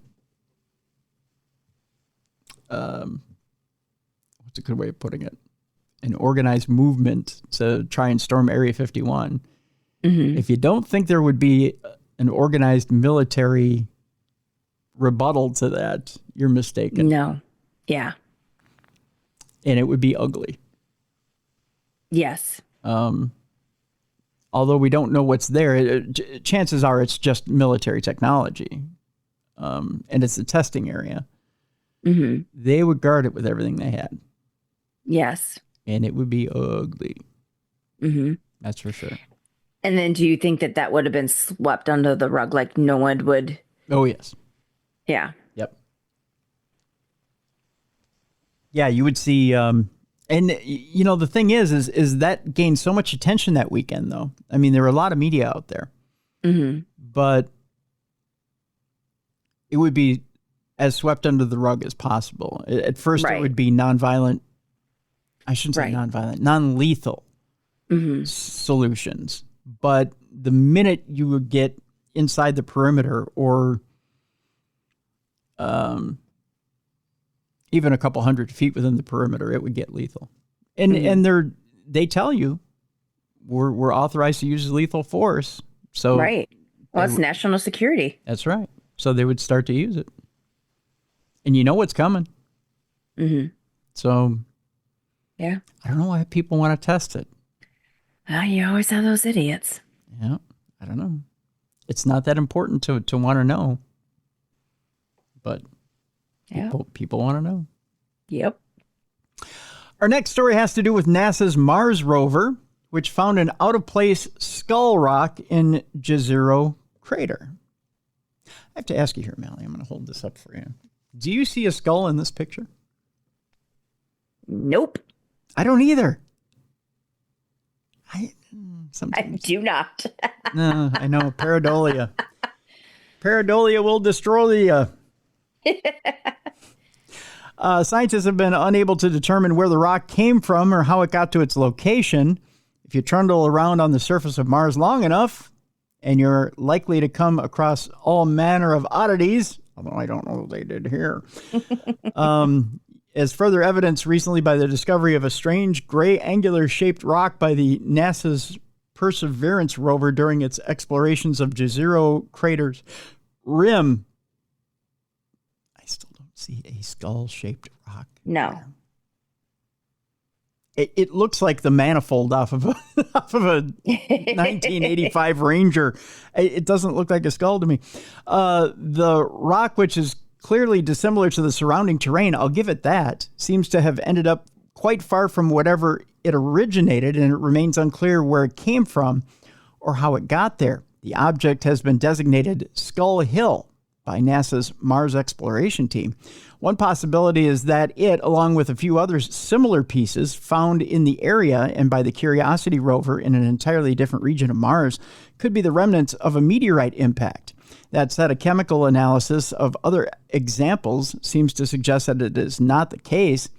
what's a good way of putting it? An organized movement to try and storm Area 51. Mm-hmm. If you don't think there would be an organized military rebuttal to that, you're mistaken. No. Yeah. And it would be ugly. Yes. Although we don't know what's there, chances are it's just military technology. And it's a testing area. Mm-hmm. They would guard it with everything they had. Yes. And it would be ugly. Mm-hmm. That's for sure. And then do you think that would have been swept under the rug like no one would? Oh, yes. Yeah. Yep. Yeah, you would see, and you know, the thing is that gained so much attention that weekend, though. I mean, there were a lot of media out there, mm-hmm. but it would be as swept under the rug as possible. At first, It would be nonviolent. I shouldn't say nonviolent, non-lethal mm-hmm. solutions. But the minute you would get inside the perimeter or even a couple 100 feet within the perimeter, it would get lethal. And mm-hmm. and they tell you we're authorized to use lethal force. So right. Well, it's national security. That's right. So they would start to use it. And you know what's coming. Mm-hmm. So yeah. I don't know why people want to test it. You always have those idiots. Yeah, I don't know. It's not that important to want to know. But people want to know. Yep. Our next story has to do with NASA's Mars rover, which found an out-of-place skull rock in Jezero crater. I have to ask you here, Mallie. I'm going to hold this up for you. Do you see a skull in this picture? Nope. I don't either. I do not. No, I know. Pareidolia. Pareidolia will destroy you. Scientists have been unable to determine where the rock came from or how it got to its location. If you trundle around on the surface of Mars long enough, and you're likely to come across all manner of oddities, although I don't know what they did here, as further evidence recently by the discovery of a strange gray angular-shaped rock by the NASA's Perseverance rover during its explorations of Jezero crater's rim. I still don't see a skull-shaped rock. No. It looks like the manifold off of a 1985 Ranger. It doesn't look like a skull to me. The rock, which is clearly dissimilar to the surrounding terrain, I'll give it that, seems to have ended up quite far from whatever it originated, and it remains unclear where it came from or how it got there. The object has been designated Skull Hill by NASA's Mars exploration team. One possibility is that it, along with a few other similar pieces found in the area and by the Curiosity rover in an entirely different region of Mars, could be the remnants of a meteorite impact. That said, a chemical analysis of other examples seems to suggest that it is not the case.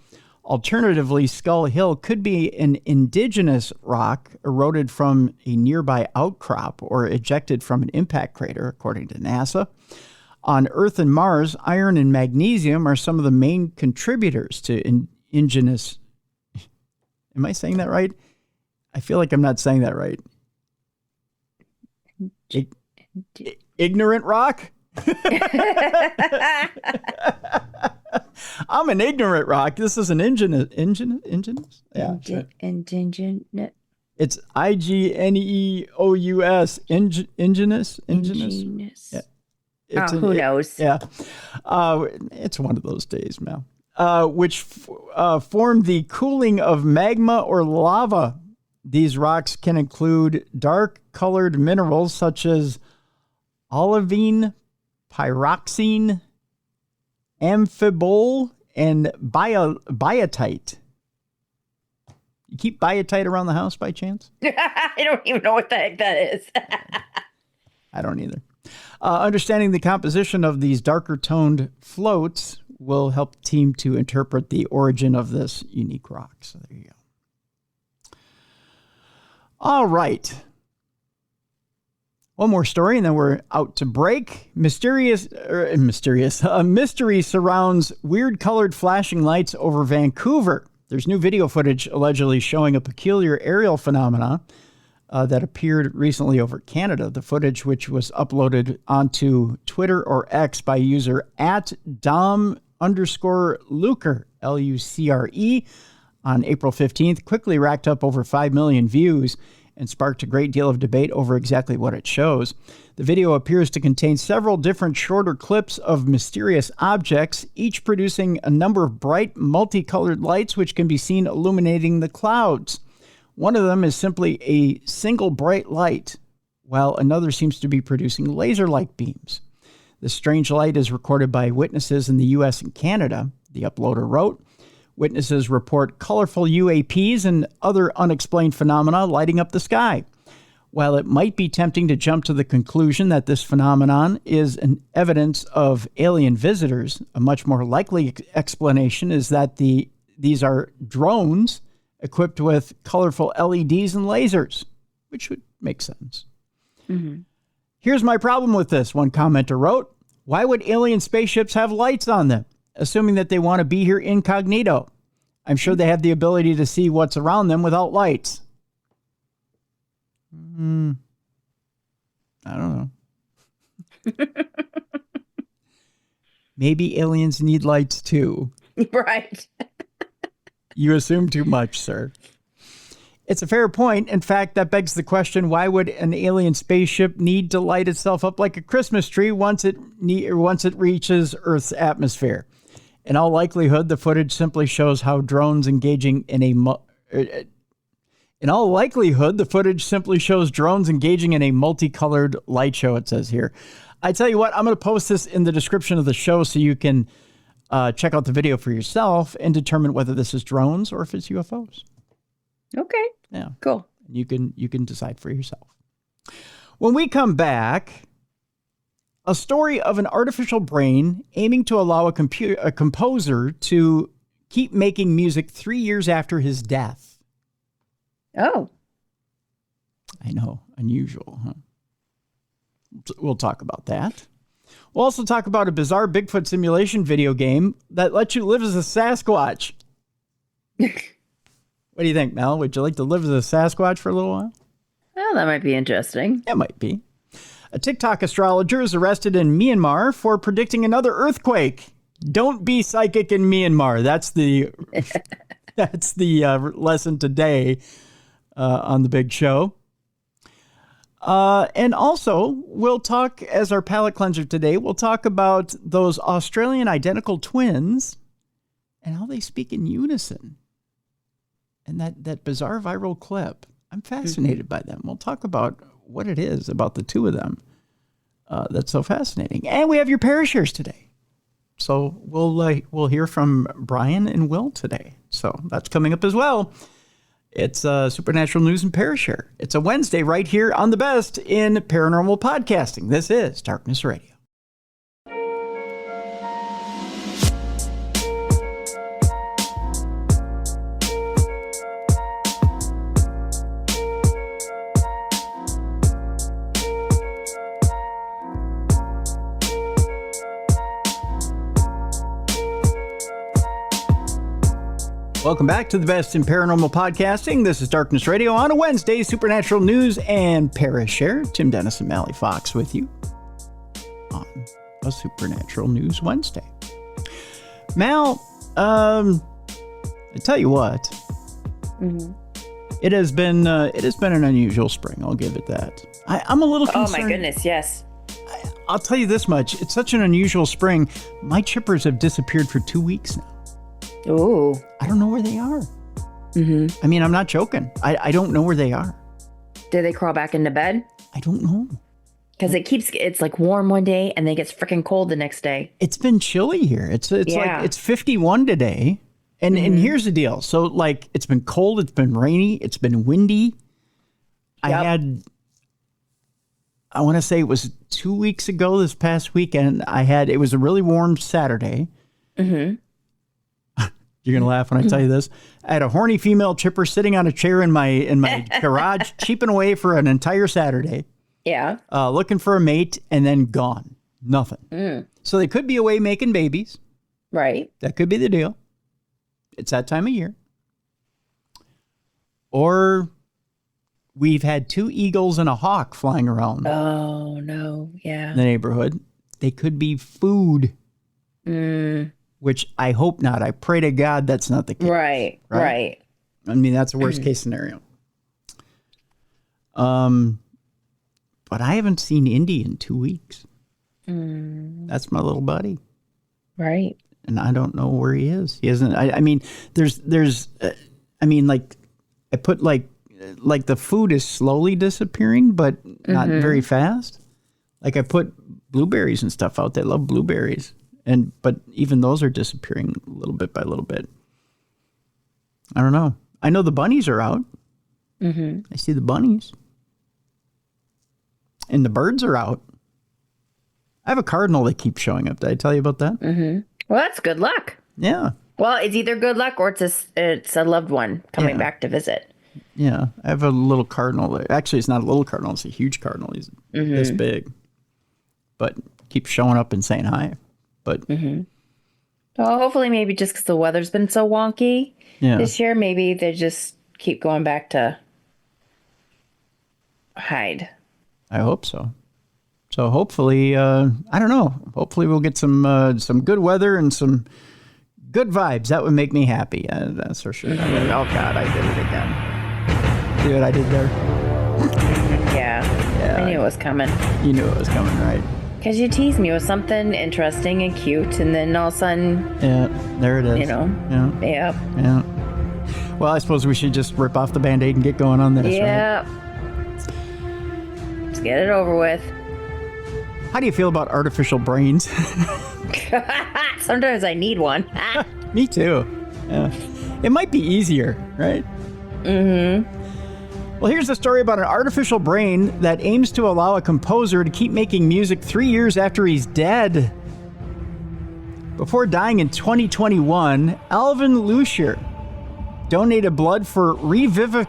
Alternatively, Skull Hill could be an indigenous rock eroded from a nearby outcrop or ejected from an impact crater, according to NASA. On Earth and Mars, iron and magnesium are some of the main contributors to indigenous. Am I saying that right? I feel like I'm not saying that right. Ignorant rock? I'm an ignorant rock. This is an indigenous? Yeah. Indigenous. It's IGNEOUS. Indigenous? Indigenous. Yeah. Who knows? Yeah. It's one of those days, Mel. Which form the cooling of magma or lava. These rocks can include dark-colored minerals such as olivine, pyroxene, amphibole, and biotite. You keep biotite around the house by chance? I don't even know what the heck that is. I don't either. Understanding the composition of these darker toned floats will help the team to interpret the origin of this unique rock. So there you go. All right. One more story, and then we're out to break. A mystery surrounds weird colored flashing lights over Vancouver. There's new video footage allegedly showing a peculiar aerial phenomena that appeared recently over Canada. The footage, which was uploaded onto Twitter or X by user @Dom_Lucre, Lucre, on April 15th, quickly racked up over 5 million views and sparked a great deal of debate over exactly what it shows. The video appears to contain several different shorter clips of mysterious objects, each producing a number of bright, multicolored lights which can be seen illuminating the clouds. One of them is simply a single bright light, while another seems to be producing laser-like beams. The strange light is recorded by witnesses in the U.S. and Canada, the uploader wrote. Witnesses report colorful UAPs and other unexplained phenomena lighting up the sky. While it might be tempting to jump to the conclusion that this phenomenon is an evidence of alien visitors, a much more likely explanation is that these are drones equipped with colorful LEDs and lasers, which would make sense. Mm-hmm. Here's my problem with this, one commenter wrote. Why would alien spaceships have lights on them, assuming that they want to be here incognito? I'm sure they have the ability to see what's around them without lights. I don't know. Maybe aliens need lights too. Right. You assume too much, sir. It's a fair point. In fact, that begs the question, why would an alien spaceship need to light itself up like a Christmas tree once it reaches Earth's atmosphere? In all likelihood, the footage simply shows how drones engaging in a multicolored light show, it says here. I tell you what, I'm going to post this in the description of the show so you can check out the video for yourself and determine whether this is drones or if it's UFOs. Okay. Yeah. Cool. You can decide for yourself. When we come back, a story of an artificial brain aiming to allow a composer to keep making music 3 years after his death. Oh. I know. Unusual, huh? We'll talk about that. We'll also talk about a bizarre Bigfoot simulation video game that lets you live as a Sasquatch. What do you think, Mel? Would you like to live as a Sasquatch for a little while? Well, that might be interesting. It might be. A TikTok astrologer is arrested in Myanmar for predicting another earthquake. Don't be psychic in Myanmar. That's the lesson today on the big show. And also, we'll talk, as our palate cleanser today, we'll talk about those Australian identical twins and how they speak in unison. And that bizarre viral clip. I'm fascinated by them. We'll talk about what it is about the two of them that's so fascinating. And we have your Parashares today. So we'll hear from Brian and Will today. So that's coming up as well. It's Supernatural News and Parashare. It's a Wednesday right here on the best in paranormal podcasting. This is Darkness Radio. Welcome back to the best in paranormal podcasting. This is Darkness Radio on a Wednesday, Supernatural News and Parashare. Tim Dennis and Mallie Fox with you on a Supernatural News Wednesday. Mal, I tell you what, it has been an unusual spring. I'll give it that. I'm a little concerned. Oh my goodness, yes. I'll tell you this much: it's such an unusual spring. My chippers have disappeared for 2 weeks now. Ooh. I don't know where they are. I mean, I'm not joking. I don't know where they are. Did they crawl back into bed? I don't know. Because it's like warm one day and then it gets freaking cold the next day. It's been chilly here. It's like it's 51 today. And here's the deal. So like it's been cold, it's been rainy, it's been windy. Yep. I want to say it was 2 weeks ago this past weekend. It was a really warm Saturday. You're going to laugh when I tell you this. I had a horny female chipper sitting on a chair in my garage, cheeping away for an entire Saturday. Yeah. Looking for a mate and then gone. Nothing. So they could be away making babies. Right. That could be the deal. It's that time of year. Or we've had 2 eagles and a hawk flying around. Oh, no. Yeah. The neighborhood. They could be food. Which I hope not. I pray to God that's not the case. Right. I mean, that's the worst case scenario. But I haven't seen Indy in 2 weeks. That's my little buddy. Right. And I don't know where he is. He isn't. I mean, like I put like the food is slowly disappearing, but not very fast. Like I put blueberries and stuff out. They love blueberries. But even those are disappearing little bit by little bit. I don't know. I know the bunnies are out. I see the bunnies. And the birds are out. I have a cardinal that keeps showing up. Did I tell you about that? Well, that's good luck. Yeah. Well, it's either good luck or it's a loved one coming back to visit. Yeah. I have a little cardinal. Actually, it's not a little cardinal. It's a huge cardinal. He's this big. But keeps showing up and saying hi. But well, hopefully maybe just because the weather's been so wonky this year, maybe they just keep going back to hide. I hope so. So hopefully, I don't know. Hopefully we'll get some good weather and some good vibes. That would make me happy. That's for sure. Oh God, I did it again. See what I did there? Yeah. I knew it was coming. You knew it was coming, right? Because you teased me with something interesting and cute, and then all of a sudden... Yeah, there it is. You know? Yeah. Yeah. Well, I suppose we should just rip off the Band-Aid and get going on this, right? Let's get it over with. How do you feel about artificial brains? Sometimes I need one. Me too. Yeah. It might be easier, right? Well, here's a story about an artificial brain that aims to allow a composer to keep making music 3 years after he's dead. Before dying in 2021, Alvin Lucier donated blood for revivification?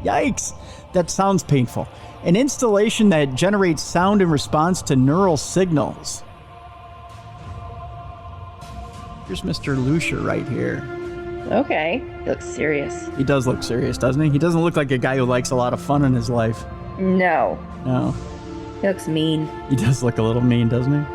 Yikes, that sounds painful. An installation that generates sound in response to neural signals. Here's Mr. Lucier right here. Okay. He looks serious. He does look serious, doesn't he? He doesn't look like a guy who likes a lot of fun in his life. No. He looks mean. He does look a little mean, doesn't he?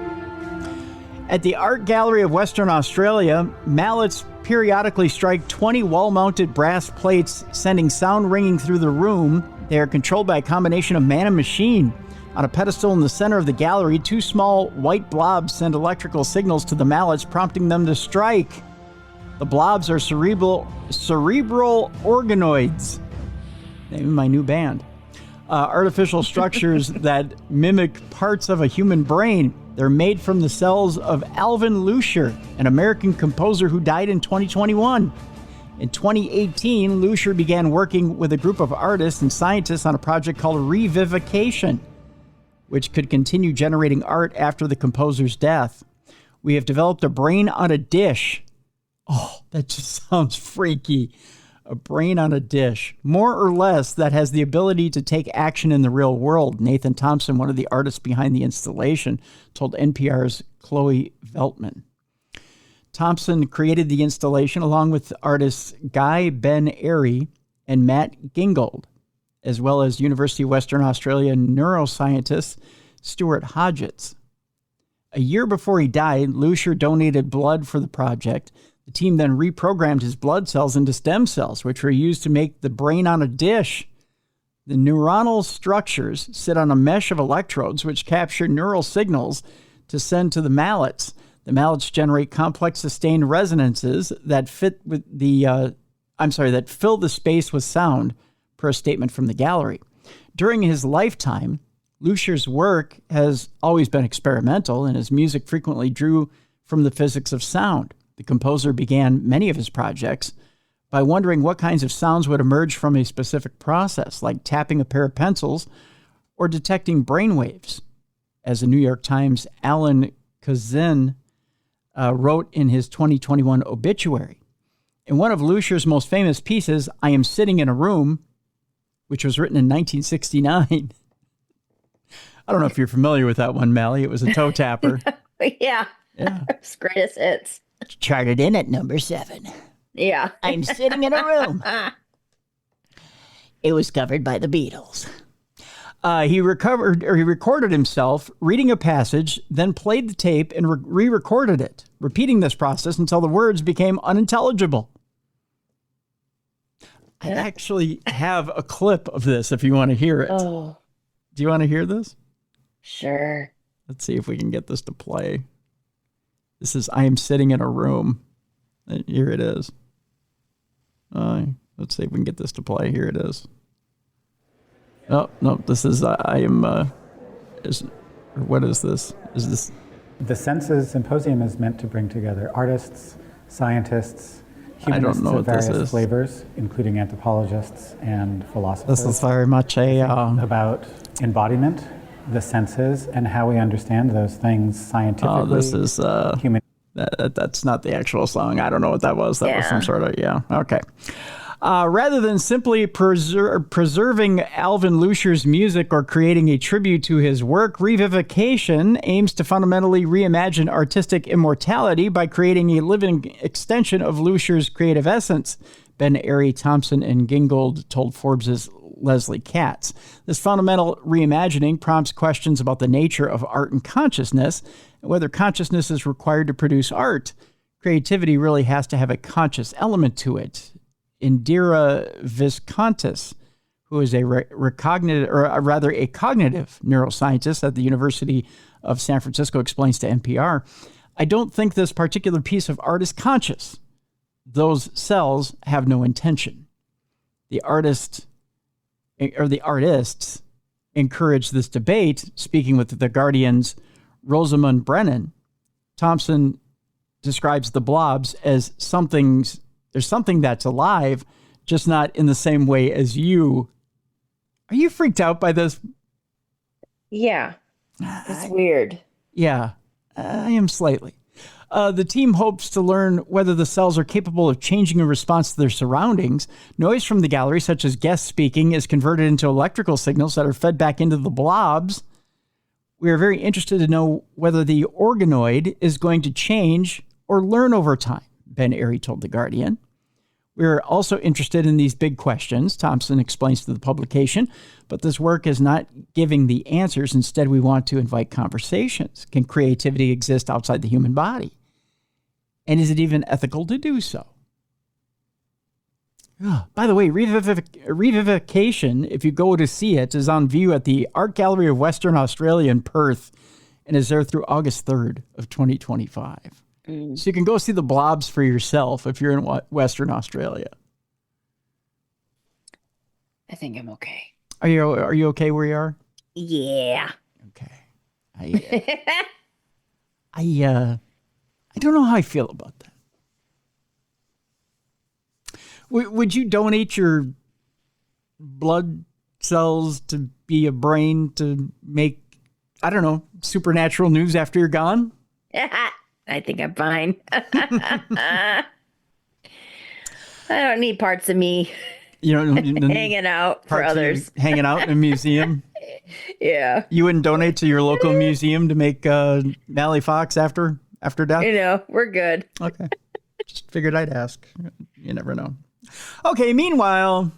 At the Art Gallery of Western Australia, mallets periodically strike 20 wall-mounted brass plates, sending sound ringing through the room. They are controlled by a combination of man and machine. On a pedestal in the center of the gallery, 2 small white blobs send electrical signals to the mallets, prompting them to strike. The blobs are cerebral organoids. Name of my new band. Artificial structures that mimic parts of a human brain. They're made from the cells of Alvin Lusher, an American composer who died in 2021. In 2018, Lusher began working with a group of artists and scientists on a project called Revivification, which could continue generating art after the composer's death. We have developed a brain on a dish. Oh, that just sounds freaky. A brain on a dish, more or less, that has the ability to take action in the real world. Nathan Thompson, one of the artists behind the installation, told NPR's Chloe Veltman. Thompson created the installation along with artists Guy Ben Airy and Matt Gingold, as well as University of Western Australia neuroscientist Stuart Hodgetts. A year before he died, Lusher donated blood for the project. The team then reprogrammed his blood cells into stem cells, which were used to make the brain on a dish. The neuronal structures sit on a mesh of electrodes, which capture neural signals to send to the mallets. The mallets generate complex sustained resonances that fill the space with sound, per a statement from the gallery. During his lifetime, Lusher's work has always been experimental, and his music frequently drew from the physics of sound. The composer began many of his projects by wondering what kinds of sounds would emerge from a specific process, like tapping a pair of pencils or detecting brainwaves. As the New York Times' Alan Kazin wrote in his 2021 obituary. In one of Lusher's most famous pieces, I Am Sitting in a Room, which was written in 1969. I don't know if you're familiar with that one, Mallie. It was a toe tapper. Yeah. It's greatest hits. Charted in at number 7. Yeah. I'm sitting in a room. It was covered by the Beatles. He recorded himself reading a passage, then played the tape and re-recorded it, repeating this process until the words became unintelligible. I actually have a clip of this if you want to hear it. Oh. Do you want to hear this? Sure. Let's see if we can get this to play. This is I Am Sitting in a Room. Here it is. Let's see if we can get this to play. Here it is. Oh, no, this is I Am... what is this? Is this... The Senses Symposium is meant to bring together artists, scientists, humanists of various flavors, including anthropologists and philosophers. This is very much about embodiment, the senses, and how we understand those things scientifically. Oh, this is that's not the actual song. I don't know what that was. That was some sort of okay. Rather than simply preserving Alvin Lusher's music or creating a tribute to his work, Revivification aims to fundamentally reimagine artistic immortality by creating a living extension of Lusher's creative essence, Ben Airy, Thompson, and Gingold told Forbes' Leslie Katz. This fundamental reimagining prompts questions about the nature of art and consciousness, and whether consciousness is required to produce art. Creativity really has to have a conscious element to it. Indira Viscontis, who is a cognitive neuroscientist at the University of San Francisco, explains to NPR, I don't think this particular piece of art is conscious. Those cells have no intention. The artists encourage this debate. Speaking with The Guardian's Rosamund Brennan, Thompson describes the blobs as there's something that's alive, just not in the same way as you. Are you freaked out by this? Yeah. It's weird. Yeah, I am slightly. The team hopes to learn whether the cells are capable of changing in response to their surroundings. Noise from the gallery, such as guests speaking, is converted into electrical signals that are fed back into the blobs. We are very interested to know whether the organoid is going to change or learn over time, Ben Airy told The Guardian. We're also interested in these big questions, Thompson explains to the publication, but this work is not giving the answers. Instead, we want to invite conversations. Can creativity exist outside the human body? And is it even ethical to do so? By the way, Revivification, if you go to see it, is on view at the Art Gallery of Western Australia in Perth and is there through August 3rd of 2025. So you can go see the blobs for yourself if you're in Western Australia. I think I'm okay. Are you okay where you are? Yeah. Okay. I don't know how I feel about that. Would you donate your blood cells to be a brain to make, I don't know, supernatural news after you're gone? I think I'm fine. I don't need parts of me hanging out for others. Hanging out in a museum? Yeah. You wouldn't donate to your local museum to make Mallie Fox after death? We're good. Okay. Just figured I'd ask. You never know. Okay, meanwhile,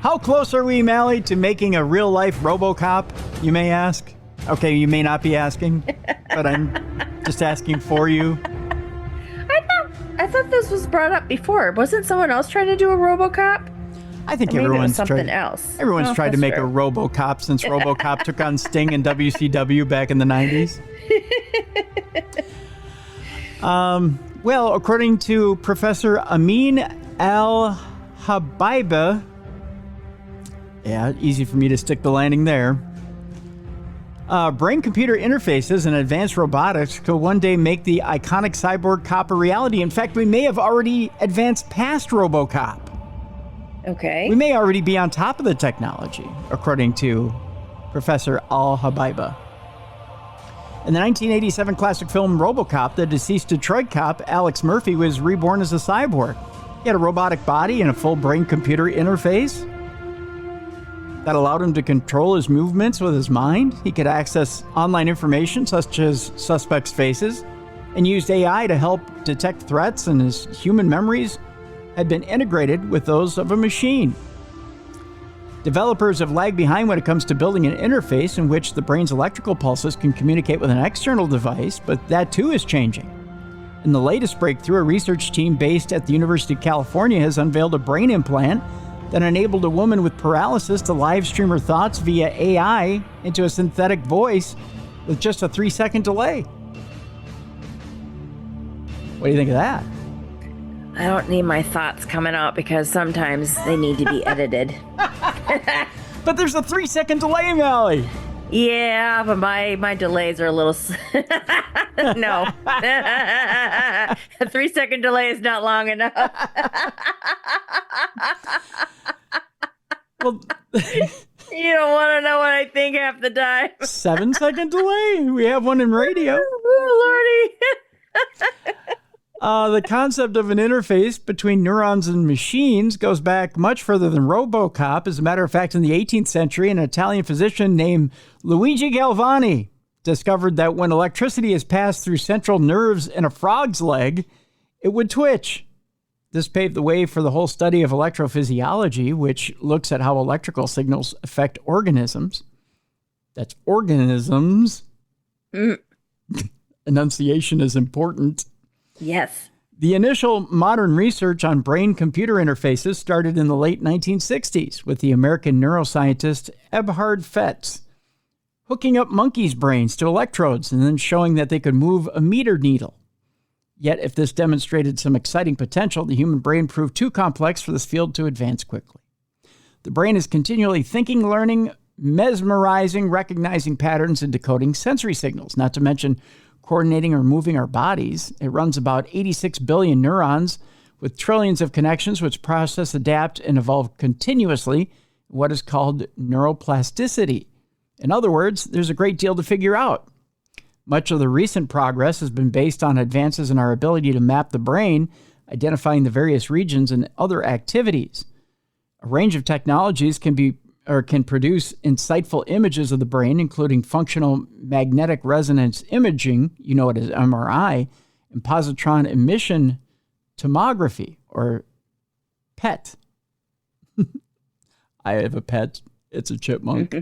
how close are we, Mallie, to making a real-life RoboCop, you may ask? Okay, you may not be asking, but I'm just asking for you. I thought this was brought up before. Wasn't someone else trying to do a RoboCop? I think everyone's something else. Everyone's tried to make a RoboCop since RoboCop took on Sting in WCW back in the 90s. Well, according to Professor Amin Al-Habaiba, yeah, easy for me to stick the landing there. Brain-computer interfaces and advanced robotics could one day make the iconic cyborg cop a reality. In fact, we may have already advanced past RoboCop. Okay. We may already be on top of the technology, according to Professor Al-Habaiba. In the 1987 classic film RoboCop, the deceased Detroit cop Alex Murphy was reborn as a cyborg. He had a robotic body and a full brain-computer interface that allowed him to control his movements with his mind. He could access online information such as suspects' faces and used AI to help detect threats, and his human memories had been integrated with those of a machine. Developers have lagged behind when it comes to building an interface in which the brain's electrical pulses can communicate with an external device, but that too is changing. In the latest breakthrough, a research team based at the University of California has unveiled a brain implant that enabled a woman with paralysis to live stream her thoughts via AI into a synthetic voice with just a 3-second delay. What do you think of that? I don't need my thoughts coming out because sometimes they need to be edited. But there's a 3-second delay, Mallie. Yeah, but my delays are a little... No. A 3-second delay is not long enough. Well, you don't want to know what I think half the time. 7-second delay? We have one in radio. Oh, Lordy. The concept of an interface between neurons and machines goes back much further than RoboCop. As a matter of fact, in the 18th century, an Italian physician named Luigi Galvani discovered that when electricity is passed through central nerves in a frog's leg, it would twitch. This paved the way for the whole study of electrophysiology, which looks at how electrical signals affect organisms. That's organisms. Enunciation is important. Yes. The initial modern research on brain-computer interfaces started in the late 1960s with the American neuroscientist Eberhard Fetz hooking up monkeys' brains to electrodes and then showing that they could move a meter needle. Yet, if this demonstrated some exciting potential, the human brain proved too complex for this field to advance quickly. The brain is continually thinking, learning, mesmerizing, recognizing patterns, and decoding sensory signals, not to mention coordinating or moving our bodies. It runs about 86 billion neurons with trillions of connections which process, adapt, and evolve continuously, what is called neuroplasticity. In other words, there's a great deal to figure out. Much of the recent progress has been based on advances in our ability to map the brain, identifying the various regions and other activities. A range of technologies can produce insightful images of the brain, including functional magnetic resonance imaging, you know it as MRI, and positron emission tomography, or PET. I have a pet. It's a chipmunk.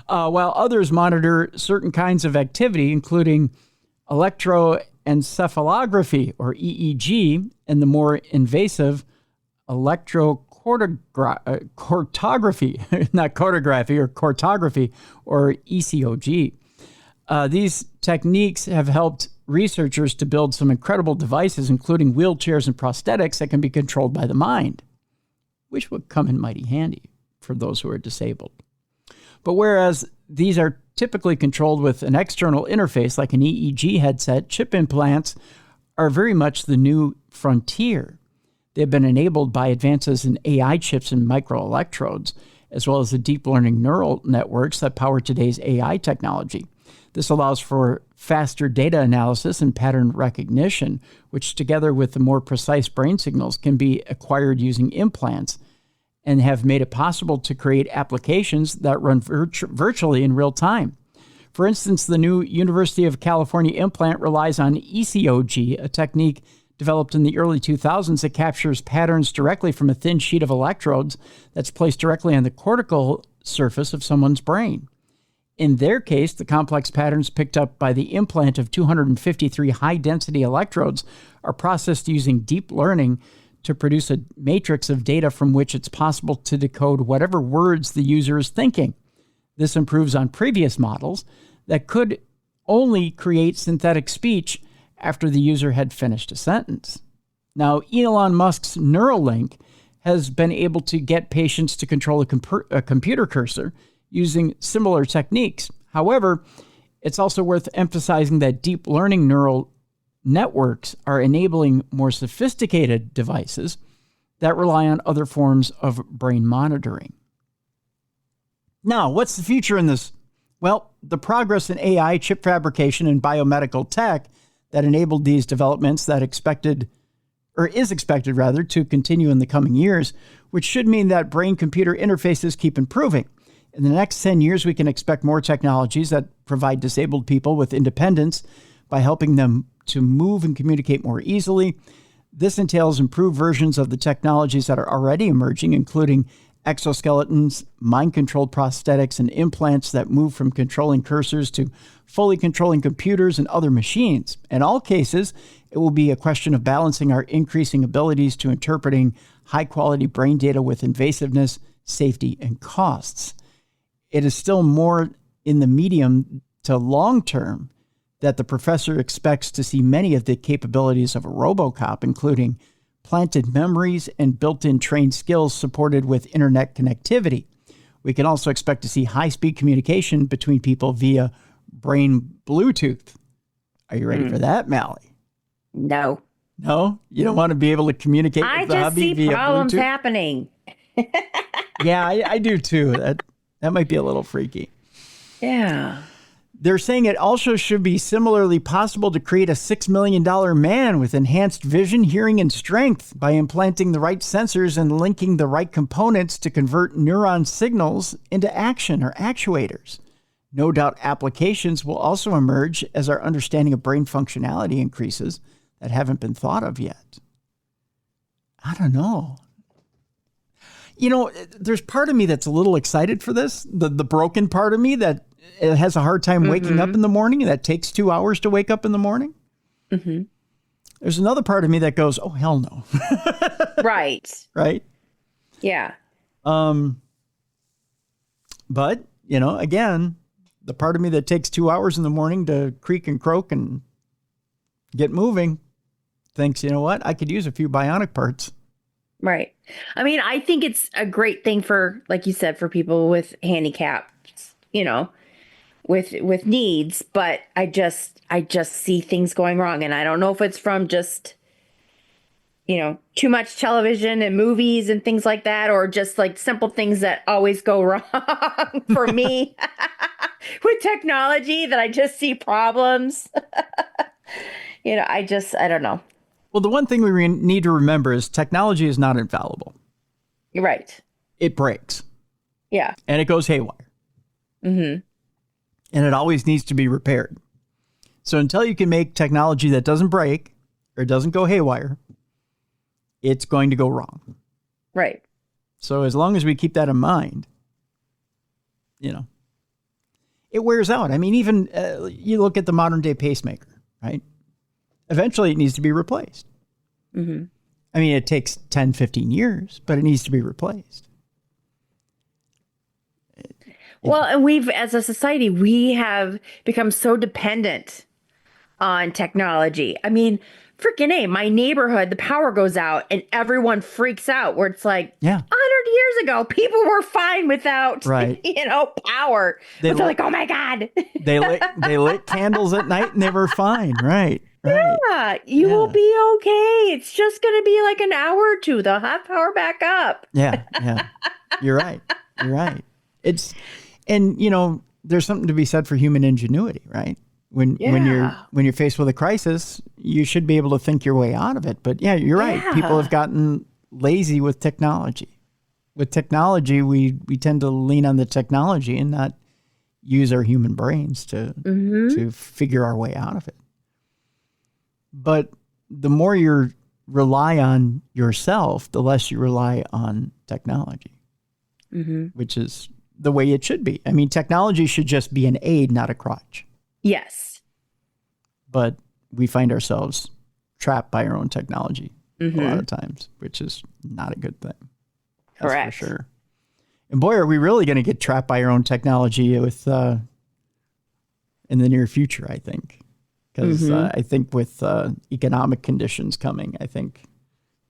While others monitor certain kinds of activity, including electroencephalography, or EEG, and the more invasive cartography, not cartography, or cartography, or ECOG. These techniques have helped researchers to build some incredible devices, including wheelchairs and prosthetics that can be controlled by the mind, which would come in mighty handy for those who are disabled. But whereas these are typically controlled with an external interface like an EEG headset, chip implants are very much the new frontier. They've been enabled by advances in AI chips and microelectrodes, as well as the deep learning neural networks that power today's AI technology. This allows for faster data analysis and pattern recognition, which together with the more precise brain signals can be acquired using implants and have made it possible to create applications that run virtually in real time. For instance, the new University of California implant relies on ECOG, a technique developed in the early 2000s that captures patterns directly from a thin sheet of electrodes that's placed directly on the cortical surface of someone's brain. In their case, the complex patterns picked up by the implant of 253 high-density electrodes are processed using deep learning to produce a matrix of data from which it's possible to decode whatever words the user is thinking. This improves on previous models that could only create synthetic speech after the user had finished a sentence. Now, Elon Musk's Neuralink has been able to get patients to control a computer cursor using similar techniques. However, it's also worth emphasizing that deep learning neural networks are enabling more sophisticated devices that rely on other forms of brain monitoring. Now, what's the future in this? Well, the progress in AI, chip fabrication, and biomedical tech that enabled these developments is expected to continue in the coming years, which should mean that brain-computer interfaces keep improving. In the next 10 years, we can expect more technologies that provide disabled people with independence by helping them to move and communicate more easily. This entails improved versions of the technologies that are already emerging, including exoskeletons, mind-controlled prosthetics, and implants that move from controlling cursors to fully controlling computers and other machines. In all cases, it will be a question of balancing our increasing abilities to interpreting high-quality brain data with invasiveness, safety, and costs. It is still more in the medium to long term that the professor expects to see many of the capabilities of a RoboCop, including planted memories and built-in trained skills supported with internet connectivity. We can also expect to see high-speed communication between people via brain Bluetooth. Are you ready for that, Mallie? No. No? You don't want to be able to communicate with the hubby via Bluetooth? I just see problems happening. Yeah, I do too. That might be a little freaky. Yeah. They're saying it also should be similarly possible to create a $6 million man with enhanced vision, hearing, and strength by implanting the right sensors and linking the right components to convert neuron signals into action or actuators. No doubt applications will also emerge as our understanding of brain functionality increases that haven't been thought of yet. I don't know. You know, there's part of me that's a little excited for this, the broken part of me that it has a hard time waking up in the morning, and that takes 2 hours to wake up in the morning. Mm-hmm. There's another part of me that goes, oh, hell no. Right. Right? Yeah. But, you know, again, the part of me that takes 2 hours in the morning to creak and croak and get moving thinks, you know what, I could use a few bionic parts. Right. I mean, I think it's a great thing for, like you said, for people with handicaps, you know, with needs, but I just see things going wrong. And I don't know if it's from just, you know, too much television and movies and things like that, or just like simple things that always go wrong for me with technology, that I just see problems. You know, I don't know. Well, the one thing we need to remember is technology is not infallible. You're right. It breaks. Yeah. And it goes haywire. Mm-hmm. And it always needs to be repaired. So until you can make technology that doesn't break or doesn't go haywire, it's going to go wrong. Right. So as long as we keep that in mind, you know, it wears out. I mean, even you look at the modern day pacemaker, right? Eventually it needs to be replaced. Mm-hmm. I mean, it takes 10, 15 years, but it needs to be replaced. Well, and we've, as a society, we have become so dependent on technology. I mean, freaking A, my neighborhood, the power goes out and everyone freaks out where it's like, 100 years ago, people were fine without, power. They're like, oh my God. they lit candles at night and they were fine. Right. Yeah, you will be okay. It's just going to be like an hour or two. They'll have power back up. Yeah. You're right. And there's something to be said for human ingenuity, right? When you're faced with a crisis, you should be able to think your way out of it. But yeah, you're right. People have gotten lazy with technology. With technology, we tend to lean on the technology and not use our human brains to figure our way out of it. But the more you rely on yourself, the less you rely on technology, which is the way it should be. I mean, technology should just be an aid, not a crutch. Yes. But we find ourselves trapped by our own technology a lot of times, which is not a good thing. That's correct. For sure. And boy, are we really going to get trapped by our own technology with in the near future, I think. Because I think with economic conditions coming, I think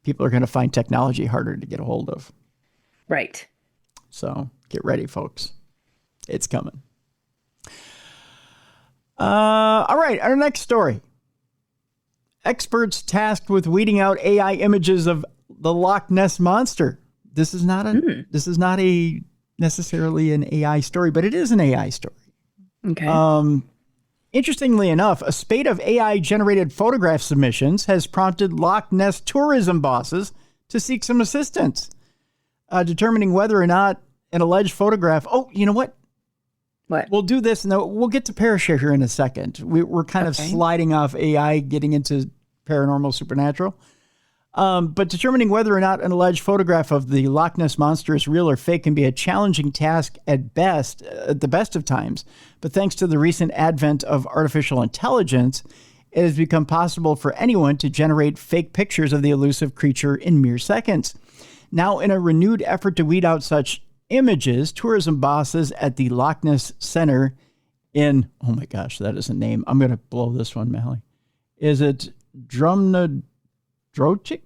people are going to find technology harder to get a hold of. Right. So get ready, folks. It's coming. All right, our next story. Experts tasked with weeding out AI images of the Loch Ness Monster. This is not a necessarily an AI story, but it is an AI story. Okay. Interestingly enough, a spate of AI-generated photograph submissions has prompted Loch Ness tourism bosses to seek some assistance, determining whether or not an alleged photograph... Oh, you know what? What? We'll do this, and we'll get to Parashare here in a second. We're kind of sliding off AI, getting into paranormal, supernatural. But determining whether or not an alleged photograph of the Loch Ness Monster is real or fake can be a challenging task at the best of times. But thanks to the recent advent of artificial intelligence, it has become possible for anyone to generate fake pictures of the elusive creature in mere seconds. Now, in a renewed effort to weed out such images, tourism bosses at the Loch Ness Center in, oh my gosh, that is a name. I'm going to blow this one, Mallie. Is it Drumna Drochik?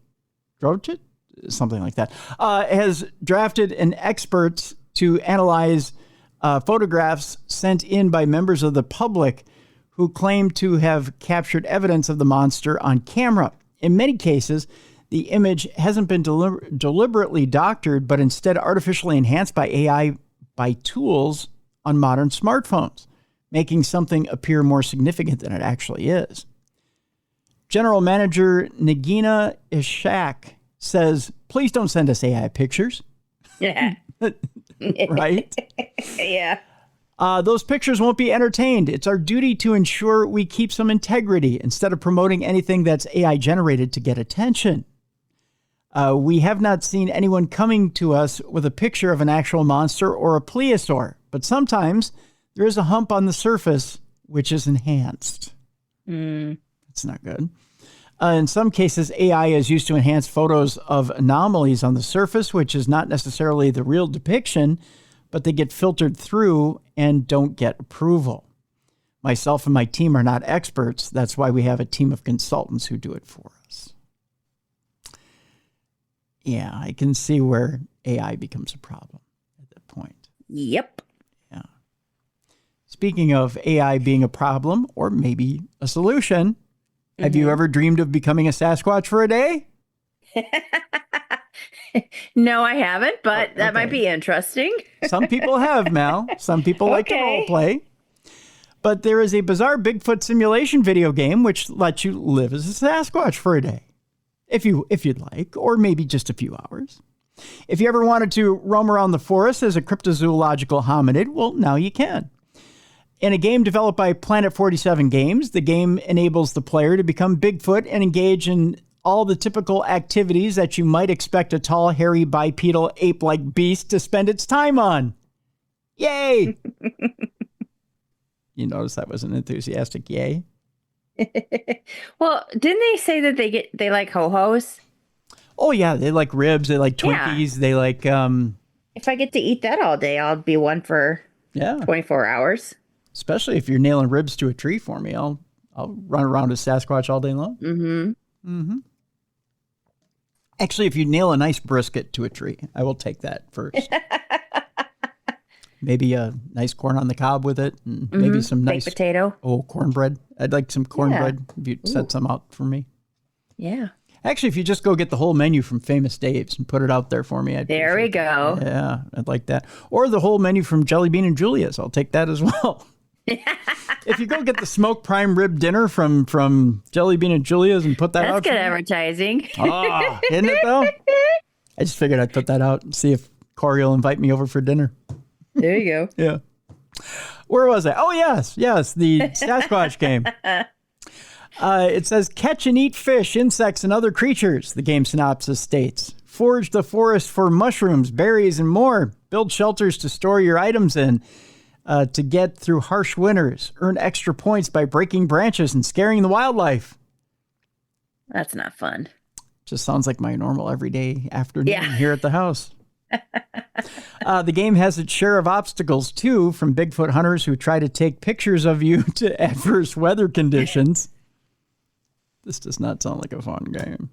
Something like that, has drafted an expert to analyze photographs sent in by members of the public who claim to have captured evidence of the monster on camera. In many cases, the image hasn't been deliberately doctored, but instead artificially enhanced by AI by tools on modern smartphones, making something appear more significant than it actually is. General Manager Nagina Ishak says, please don't send us AI pictures. Yeah. Right? Yeah. Those pictures won't be entertained. It's our duty to ensure we keep some integrity instead of promoting anything that's AI generated to get attention. We have not seen anyone coming to us with a picture of an actual monster or a plesiosaur, but sometimes there is a hump on the surface which is enhanced. That's not good. In some cases, AI is used to enhance photos of anomalies on the surface, which is not necessarily the real depiction, but they get filtered through and don't get approval. Myself and my team are not experts. That's why we have a team of consultants who do it for us. Yeah, I can see where AI becomes a problem at that point. Yep. Yeah. Speaking of AI being a problem or maybe a solution, have you ever dreamed of becoming a Sasquatch for a day? No, I haven't, but that might be interesting. Some people have, Mal. Some people like to role play. But there is a bizarre Bigfoot simulation video game which lets you live as a Sasquatch for a day, if you'd like, or maybe just a few hours. If you ever wanted to roam around the forest as a cryptozoological hominid, well, now you can. In a game developed by Planet 47 Games, the game enables the player to become Bigfoot and engage in all the typical activities that you might expect a tall, hairy, bipedal, ape-like beast to spend its time on. Yay! You notice that was an enthusiastic yay? Well, didn't they say that they like ho-hos? Oh, yeah. They like ribs. They like Twinkies. Yeah. They like... If I get to eat that all day, I'll be one for 24 hours. Especially if you're nailing ribs to a tree for me. I'll run around as Sasquatch all day long. Mm-hmm. Mm-hmm. Actually, if you nail a nice brisket to a tree, I will take that first. Maybe a nice corn on the cob with it, and maybe some nice baked potato. Oh, cornbread. I'd like some cornbread if you set some out for me. Yeah. Actually, if you just go get the whole menu from Famous Dave's and put it out there for me, there we go. Yeah, I'd like that. Or the whole menu from Jelly Bean and Julia's. I'll take that as well. If you go get the smoked prime rib dinner from Jelly Bean and Julia's and put that out. That's good advertising. Ah, isn't it though? I just figured I'd put that out and see if Corey will invite me over for dinner. There you go. Yeah. Where was I? Oh, yes, the Sasquatch game. It says, catch and eat fish, insects, and other creatures, the game synopsis states. Forage the forest for mushrooms, berries, and more. Build shelters to store your items in to get through harsh winters. Earn extra points by breaking branches and scaring the wildlife. That's not fun. Just sounds like my normal everyday afternoon here at the house. The game has its share of obstacles, too, from Bigfoot hunters who try to take pictures of you to adverse weather conditions. This does not sound like a fun game.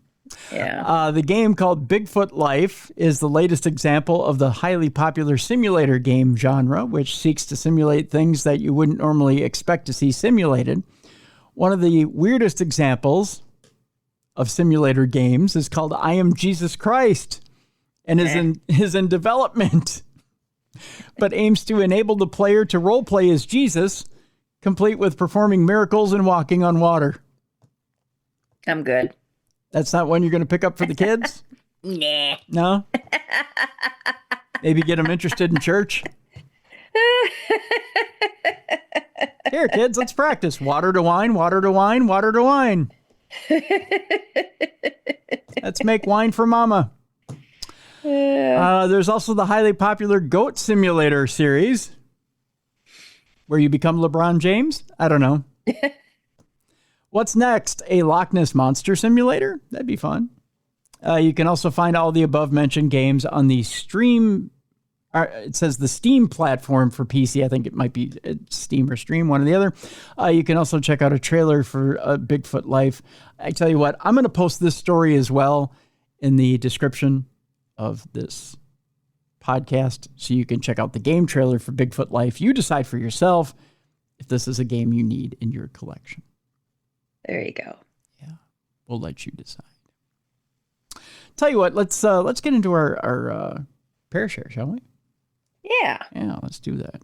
Yeah. The game called Bigfoot Life is the latest example of the highly popular simulator game genre, which seeks to simulate things that you wouldn't normally expect to see simulated. One of the weirdest examples of simulator games is called I Am Jesus Christ, and is in development, but aims to enable the player to roleplay as Jesus, complete with performing miracles and walking on water. I'm good. That's not one you're going to pick up for the kids? Nah. No? Maybe get them interested in church? Here, kids, let's practice. Water to wine, water to wine, water to wine. Let's make wine for mama. There's also the highly popular Goat Simulator series, where you become LeBron James. I don't know. What's next? A Loch Ness Monster simulator? That'd be fun. You can also find all the above-mentioned games on the Stream. It says the Steam platform for PC. I think it might be Steam or Stream, one or the other. You can also check out a trailer for Bigfoot Life. I tell you what, I'm going to post this story as well in the description of this podcast, so you can check out the game trailer for Bigfoot Life. You decide for yourself if this is a game you need in your collection. There you go. Yeah, we'll let you decide. Tell you what, let's get into our Parashare, shall we? Yeah. Yeah, let's do that.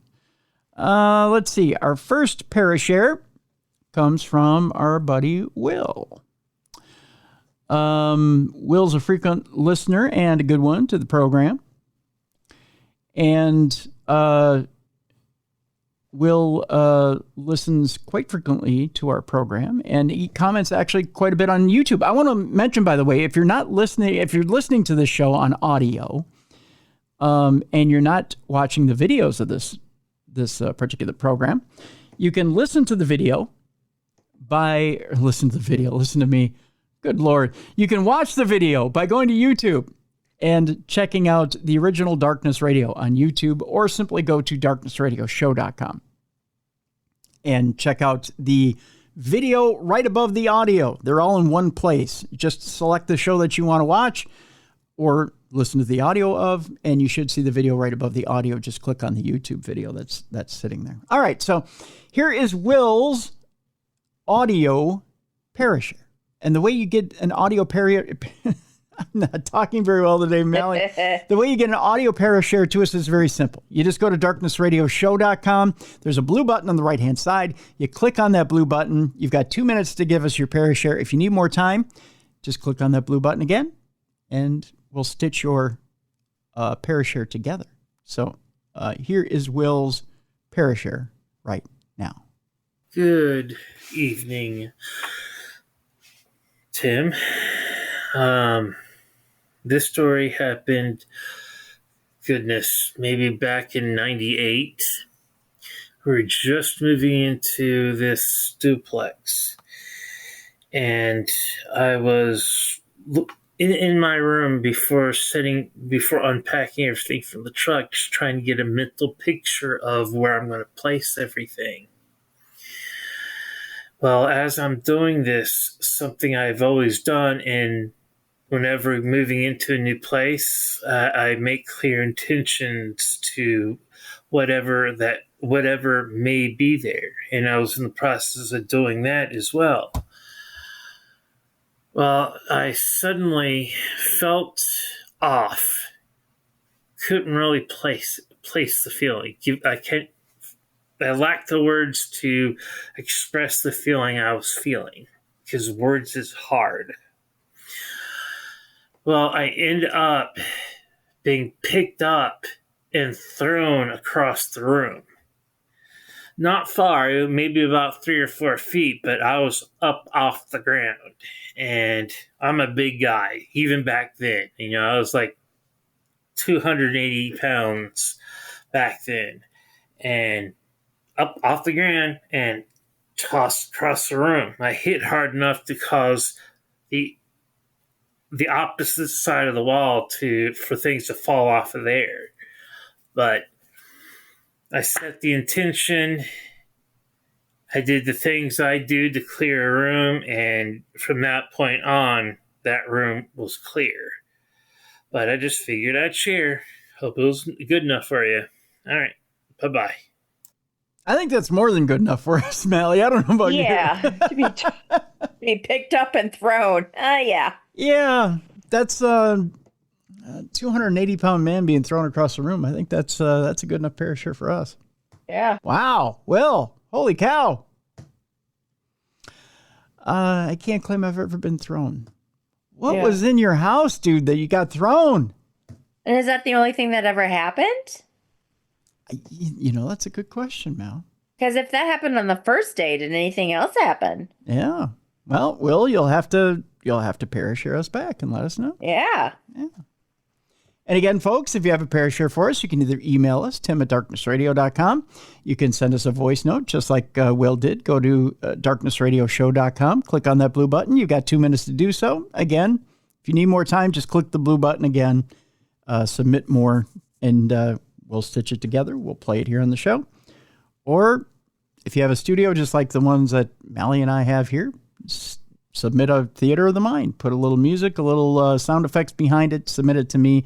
Let's see. Our first Parashare comes from our buddy Will. Will's a frequent listener and a good one to the program. And Will listens quite frequently to our program, and he comments actually quite a bit on YouTube. I want to mention, by the way, if you're listening to this show on audio, and you're not watching the videos of this particular program, you can listen to me. Good Lord. You can watch the video by going to YouTube and checking out the original Darkness Radio on YouTube, or simply go to darknessradioshow.com and check out the video right above the audio. They're all in one place. Just select the show that you want to watch or listen to the audio of, and you should see the video right above the audio. Just click on the YouTube video that's sitting there. All right, so here is Will's audio Parashare. And the way you get an audio Parashare, I'm not talking very well today, Mallie. The way you get an audio Parashare to us is very simple. You just go to darknessradioshow.com. There's a blue button on the right-hand side. You click on that blue button. You've got 2 minutes to give us your Parashare. If you need more time, just click on that blue button again, and we'll stitch your Parashare together. So here is Will's Parashare right now. Good evening, Tim. This story happened, goodness, maybe back in 98. We were just moving into this duplex, and I was in my room before unpacking everything from the truck, just trying to get a mental picture of where I'm going to place everything. Well, as I'm doing this, something I've always done, and whenever moving into a new place, I make clear intentions to whatever may be there. And I was in the process of doing that as well. Well, I suddenly felt off. Couldn't really place the feeling. I lacked the words to express the feeling I was feeling, because words is hard. Well, I end up being picked up and thrown across the room. Not far, maybe about 3 or 4 feet, but I was up off the ground. And I'm a big guy, even back then. I was like 280 pounds back then. And up off the ground and tossed across the room. I hit hard enough to cause the opposite side of the wall for things to fall off of there. But I set the intention. I did the things I do to clear a room, and from that point on, that room was clear. But I just figured I'd share. Hope it was good enough for you. All right. Bye-bye. I think that's more than good enough for us, Mallie. I don't know about you. Yeah, to be picked up and thrown. Yeah. Yeah, that's a 280-pound man being thrown across the room. I think that's a good enough Parashare for us. Yeah. Wow. Will, holy cow. I can't claim I've ever been thrown. What was in your house, dude, that you got thrown? And is that the only thing that ever happened? That's a good question, Mal. Because if that happened on the first date, did anything else happen? Yeah. Well, Will, you'll have to Parashare us back and let us know. Yeah. And again, folks, if you have a Parashare for us, you can either email us, tim@darknessradio.com. You can send us a voice note, just like Will did. Go to darknessradioshow.com. Click on that blue button. You've got 2 minutes to do so. Again, if you need more time, just click the blue button again. Submit more, and we'll stitch it together. We'll play it here on the show. Or if you have a studio just like the ones that Mallie and I have here, submit a theater of the mind. Put a little music, a little sound effects behind it. Submit it to me.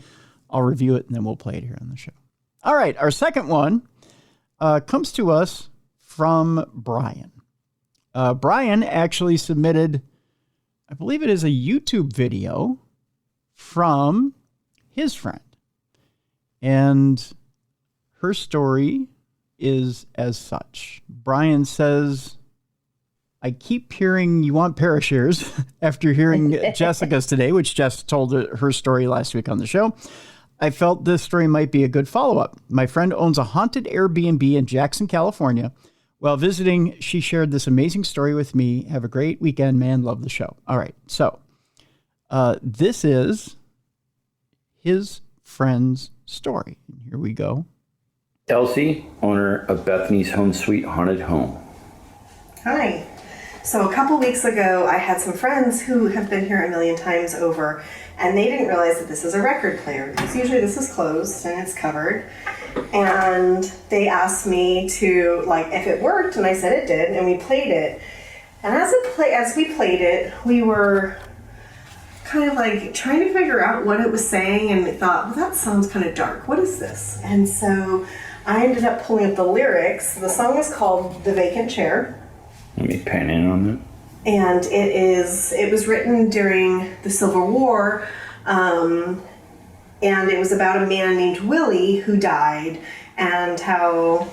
I'll review it, and then we'll play it here on the show. All right. Our second one comes to us from Brian. Brian actually submitted, I believe it is a YouTube video from his friend. And her story is as such. Brian says, I keep hearing you want Parashares after hearing Jessica's today, which Jess told her story last week on the show. I felt this story might be a good follow-up. My friend owns a haunted Airbnb in Jackson, California. While visiting, she shared this amazing story with me. Have a great weekend, man. Love the show. All right. So this is his friend's story. Here we go. Elsie, owner of Bethany's Home Sweet Haunted Home. Hi. So a couple weeks ago, I had some friends who have been here a million times over, and they didn't realize that this is a record player, because usually this is closed and it's covered. And they asked me to, if it worked, and I said it did, and we played it. And as we played it, we were kind of trying to figure out what it was saying, and we thought, well, that sounds kind of dark. What is this? And so I ended up pulling up the lyrics. The song is called The Vacant Chair. Let me pen in on it. And it was written during the Civil War, and it was about a man named Willie who died, and how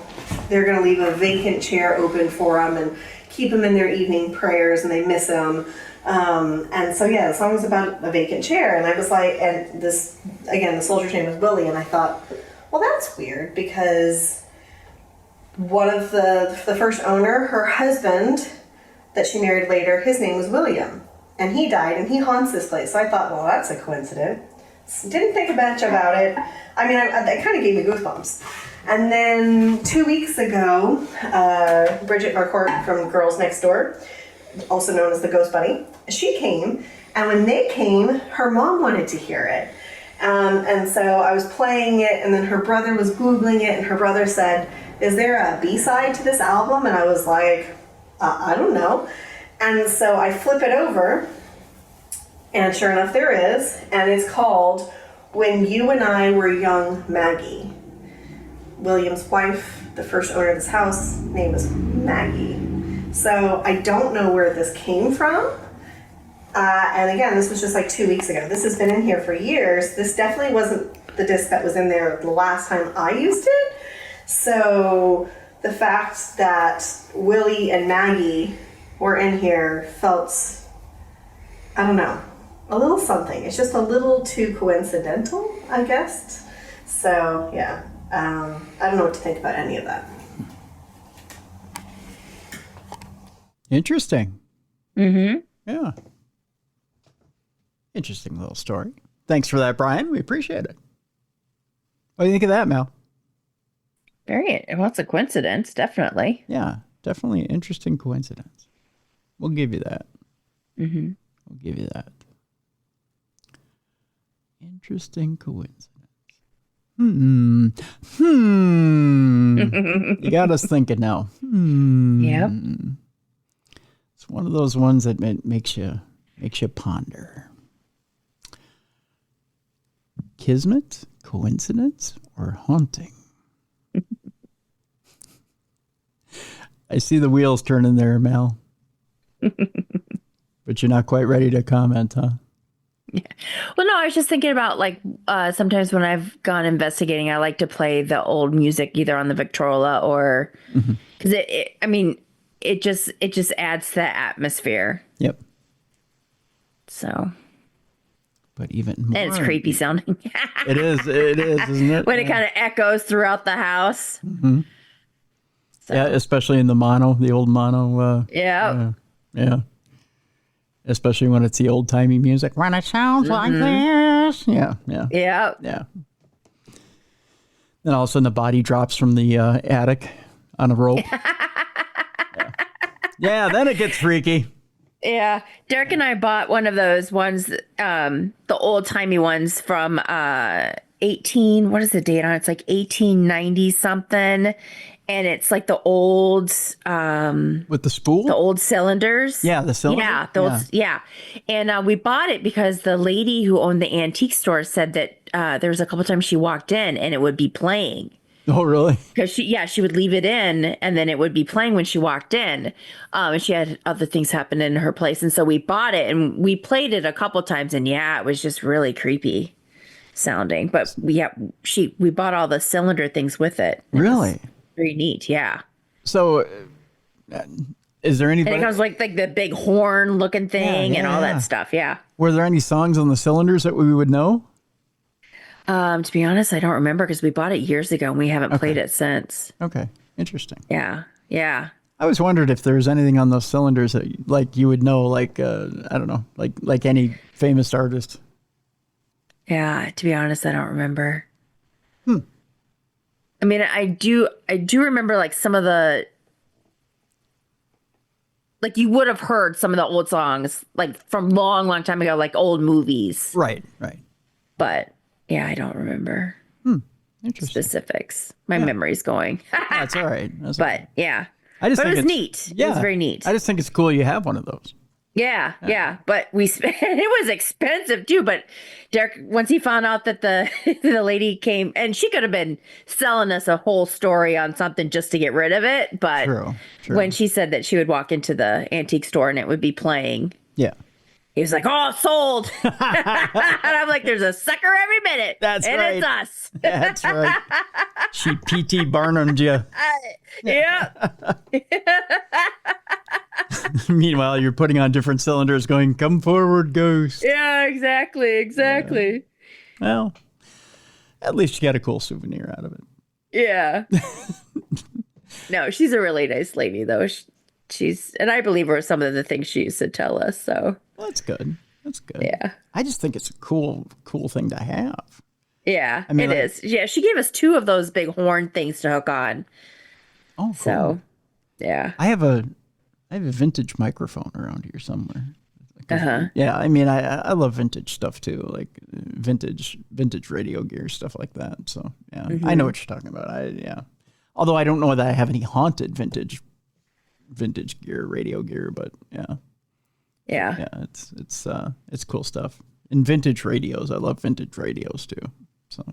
they're going to leave a vacant chair open for him and keep him in their evening prayers, and they miss him. And so, the song was about a vacant chair, and I was like, and this, again, the soldier's name was Willie, and I thought, well, that's weird, because one of the first owner, her husband that she married later, his name was William, and he died, and he haunts this place. So I thought, well, that's a coincidence. Didn't think much about it. I mean, it kind of gave me goosebumps. And then 2 weeks ago, Bridget Marcourt from Girls Next Door, also known as the Ghost Bunny, she came, and when they came, her mom wanted to hear it. And so I was playing it, and then her brother was Googling it, and her brother said, is there a B-side to this album? And I was like, I don't know. And so I flip it over, and sure enough, there is. And it's called When You and I Were Young, Maggie. William's wife, the first owner of this house, name was Maggie. So I don't know where this came from. And again, this was just like 2 weeks ago. This has been in here for years. This definitely wasn't the disc that was in there the last time I used it. So the fact that Willie and Maggie were in here felt, I don't know, a little something. It's just a little too coincidental, I guess. So yeah, I don't know what to think about any of that. Interesting. Mm-hmm. Yeah. Interesting little story. Thanks for that, Brian. We appreciate it. What do you think of that, Mel? Well, it's a coincidence, definitely. Yeah, definitely an interesting coincidence. We'll give you that. Mm-hmm. We'll give you that. Interesting coincidence. You got us thinking now. Yep. It's one of those ones that makes you ponder. Kismet, coincidence, or haunting? I see the wheels turning there, Mel. But you're not quite ready to comment, huh? Yeah. Well, no, I was just thinking about like sometimes when I've gone investigating, I like to play the old music either on the Victrola or because it just adds to the atmosphere. Yep. So. But even more. And it's creepy sounding. It is, isn't it? When it kind of echoes throughout the house. Mm-hmm. So. Yeah, especially in the old mono. Yeah. Yeah. Especially when it's the old timey music. When it sounds like this. Yeah. Yeah. Then all of a sudden the body drops from the attic on a rope. Yeah, then it gets freaky. Yeah. Derek and I bought one of those ones, the old timey ones from what is the date on it? It's like 1890 something. And it's like the old with the spool? The old cylinders. Yeah, the cylinder. Yeah, those And we bought it because the lady who owned the antique store said that there was a couple times she walked in and it would be playing. Oh, really? Because she would leave it in and then it would be playing when she walked in. And she had other things happen in her place. And so we bought it and we played it a couple times. And yeah, it was just really creepy sounding. But we bought all the cylinder things with it. Really? Very neat. Yeah. So is there anybody? And it comes like the big horn looking thing and all that stuff. Yeah. Were there any songs on the cylinders that we would know? To be honest, I don't remember because we bought it years ago and we haven't played it since. Okay. Interesting. Yeah. Yeah. I always wondered if there's anything on those cylinders that like you would know, like, I don't know, like any famous artist. Yeah. To be honest, I don't remember. I mean, I do remember like some of the, like you would have heard some of the old songs like from long time ago, like old movies. Right. But yeah, I don't remember specifics. My memory's going. That's all right. Yeah. It was neat. Yeah, it was very neat. I just think it's cool you have one of those. Yeah. But it was expensive too. But Derek, once he found out that the lady came, and she could have been selling us a whole story on something just to get rid of it. But True. when she said that she would walk into the antique store and it would be playing, he was like, "Oh, sold!" And I'm like, "There's a sucker every minute." That's and right. It's us. That's right. She P.T. Barnum'd you. Yeah. Meanwhile, you're putting on different cylinders going, "Come forward, ghost." Yeah, exactly. Yeah. Well, at least you got a cool souvenir out of it. Yeah. No, she's a really nice lady, though. And I believe her some of the things she used to tell us. So that's good. Yeah. I just think it's a cool thing to have. Yeah, it is. Yeah, she gave us 2 of those big horn things to hook on. Oh, cool. So, yeah. I have a vintage microphone around here somewhere. Yeah, I mean, I love vintage stuff too, like vintage radio gear, stuff like that. So yeah, I know what you're talking about. Although I don't know that I have any haunted vintage vintage gear, radio gear, but Yeah. it's cool stuff. And vintage radios, I love vintage radios too. So,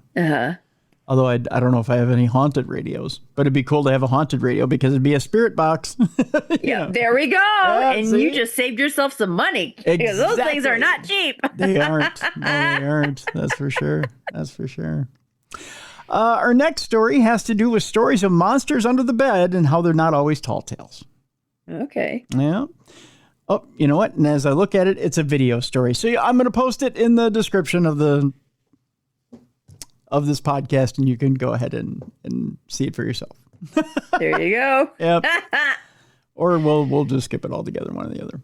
although I don't know if I have any haunted radios, but it'd be cool to have a haunted radio because it'd be a spirit box. Yeah, there we go. And see? you just saved yourself some money because those things are not cheap. They aren't. No, they aren't. That's for sure. That's for sure. Our next story has to do with stories of monsters under the bed and how they're not always tall tales. Okay. Yeah. Oh, you know what? And as I look at it, it's a video story. So I'm going to post it in the description of this podcast, and you can go ahead and see it for yourself. There you go. Yep. Or we'll just skip it all together, one or the other.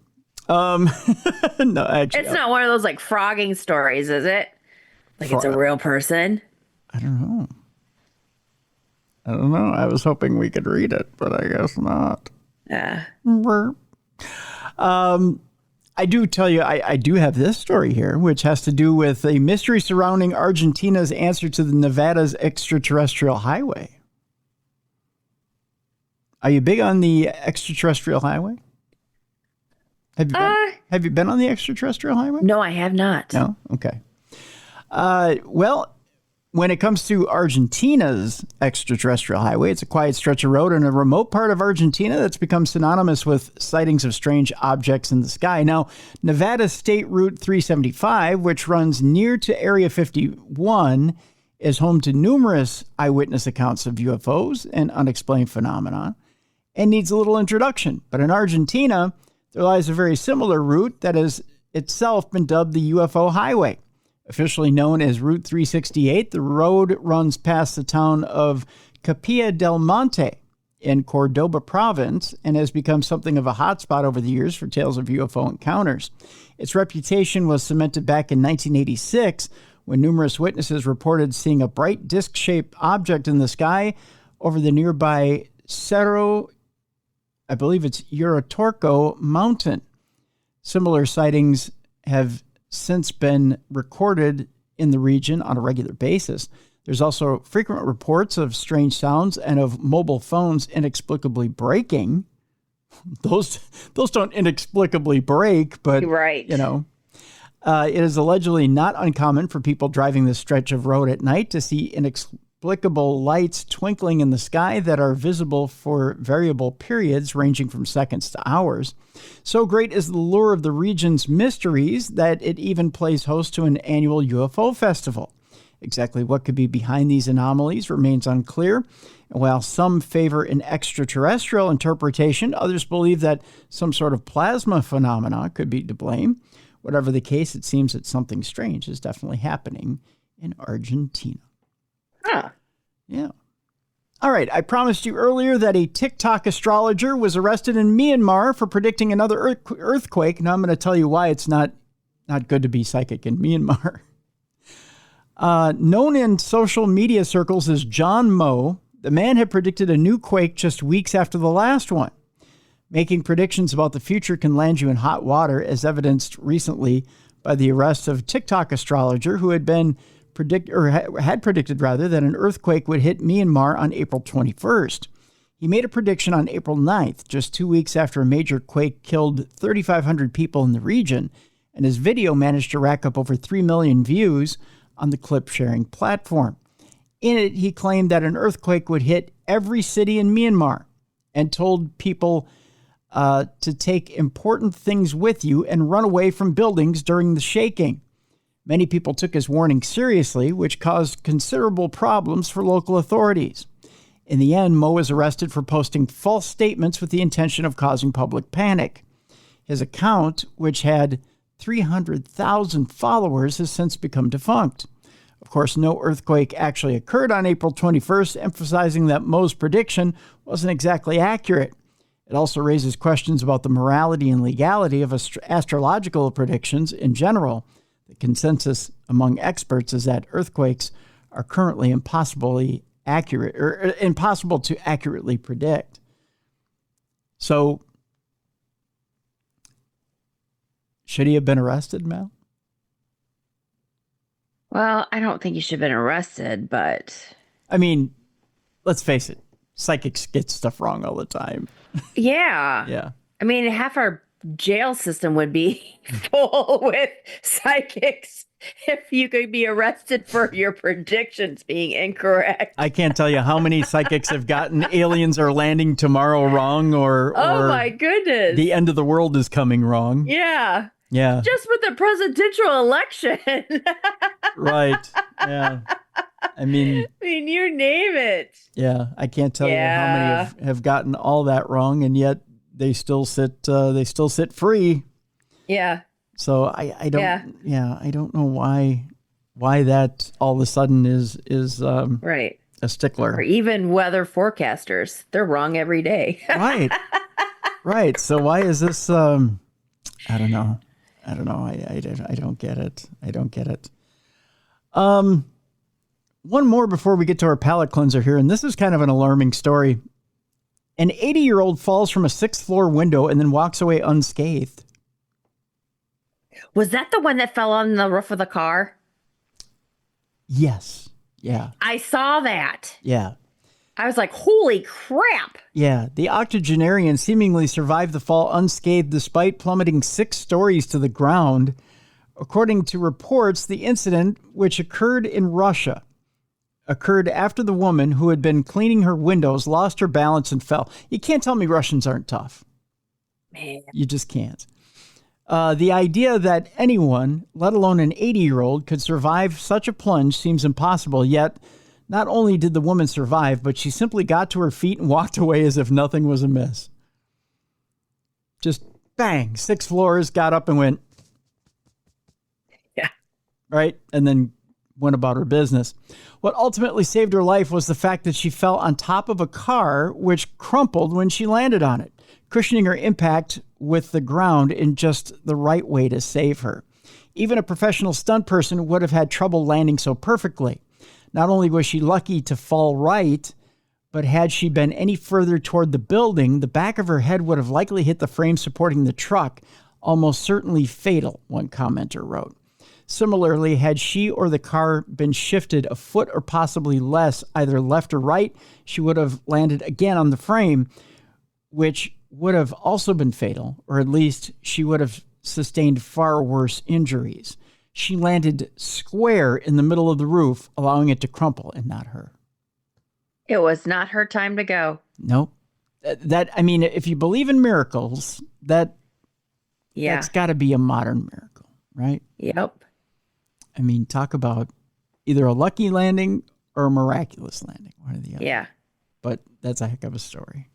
No, actually, It's not one of those like frogging stories, is it? Like it's a real person? I don't know. I was hoping we could read it, but I guess not. Yeah. I do tell you, I do have this story here, which has to do with a mystery surrounding Argentina's answer to the Nevada's extraterrestrial highway. Are you big on the extraterrestrial highway? Have you been on the extraterrestrial highway? No, I have not. No? Okay. Well, when it comes to Argentina's extraterrestrial highway, it's a quiet stretch of road in a remote part of Argentina that's become synonymous with sightings of strange objects in the sky. Now, Nevada State Route 375, which runs near to Area 51, is home to numerous eyewitness accounts of UFOs and unexplained phenomena, and needs a little introduction. But in Argentina, there lies a very similar route that has itself been dubbed the UFO highway. Officially known as Route 368, the road runs past the town of Capilla del Monte in Cordoba province and has become something of a hotspot over the years for tales of UFO encounters. Its reputation was cemented back in 1986 when numerous witnesses reported seeing a bright disc-shaped object in the sky over the nearby Cerro, I believe it's Uritorco Mountain. Similar sightings have since been recorded in the region on a regular basis. There's also frequent reports of strange sounds and of mobile phones inexplicably breaking. Those don't inexplicably break, but right. It is allegedly not uncommon for people driving this stretch of road at night to see inexplicable lights twinkling in the sky that are visible for variable periods ranging from seconds to hours. So great is the lure of the region's mysteries that it even plays host to an annual UFO festival. Exactly what could be behind these anomalies remains unclear. And while some favor an extraterrestrial interpretation, others believe that some sort of plasma phenomena could be to blame. Whatever the case, it seems that something strange is definitely happening in Argentina. Huh. Yeah. All right. I promised you earlier that a TikTok astrologer was arrested in Myanmar for predicting another earthquake. Now I'm going to tell you why it's not good to be psychic in Myanmar. Known in social media circles as John Moe, the man had predicted a new quake just weeks after the last one. Making predictions about the future can land you in hot water, as evidenced recently by the arrest of TikTok astrologer who had predicted that an earthquake would hit Myanmar on April 21st. He made a prediction on April 9th, just 2 weeks after a major quake killed 3,500 people in the region, and his video managed to rack up over 3 million views on the clip-sharing platform. In it, he claimed that an earthquake would hit every city in Myanmar and told people to take important things with you and run away from buildings during the shaking. Many people took his warning seriously, which caused considerable problems for local authorities. In the end, Mo was arrested for posting false statements with the intention of causing public panic. His account, which had 300,000 followers, has since become defunct. Of course, no earthquake actually occurred on April 21st, emphasizing that Mo's prediction wasn't exactly accurate. It also raises questions about the morality and legality of astrological predictions in general. The consensus among experts is that earthquakes are currently impossible to accurately predict. So, should he have been arrested, Mel? Well, I don't think he should have been arrested, but... I mean, let's face it. psychics get stuff wrong all the time. Yeah. Yeah. I mean, half our jail system would be full with psychics if you could be arrested for your predictions being incorrect. I can't tell you how many psychics have gotten aliens are landing tomorrow wrong or Oh my goodness. the end of the world is coming wrong. Yeah. Yeah. Just with the presidential election. Right. Yeah. I mean, you name it. yeah, I can't tell you how many have gotten all that wrong, and yet they still sit free. Yeah. So I don't know why that all of a sudden is Right. a stickler. Or even weather forecasters. They're wrong every day. Right. Right. So why is this I don't know. I don't get it. I don't get it. One more before we get to our palate cleanser here, and this is kind of an alarming story. An 80-year-old falls from a 6th floor window and then walks away unscathed. Was that the one that fell on the roof of the car? Yes. Yeah. I saw that. Yeah. I was like, holy crap. Yeah. The octogenarian seemingly survived the fall unscathed despite plummeting 6 stories to the ground. According to reports, the incident, which occurred in Russia, occurred after the woman who had been cleaning her windows lost her balance and fell. You can't tell me Russians aren't tough. Man. You just can't. The idea that anyone, let alone an 80-year-old, could survive such a plunge seems impossible, yet not only did the woman survive, but she simply got to her feet and walked away as if nothing was amiss. Just bang, 6 floors, got up and went. Yeah. Right? And then went about her business. What ultimately saved her life was the fact that she fell on top of a car, which crumpled when she landed on it, cushioning her impact with the ground in just the right way to save her. Even a professional stunt person would have had trouble landing so perfectly. Not only was she lucky to fall right, but had she been any further toward the building, the back of her head would have likely hit the frame supporting the truck, almost certainly fatal, one commenter wrote. Similarly, had she or the car been shifted a foot or possibly less, either left or right, she would have landed again on the frame, which would have also been fatal, or at least she would have sustained far worse injuries. She landed square in the middle of the roof, allowing it to crumple, and not her. It was not her time to go. Nope. I mean, if you believe in miracles, that's got to be a modern miracle, right? Yep. I mean, talk about either a lucky landing or a miraculous landing, one or the other. Yeah. But that's a heck of a story.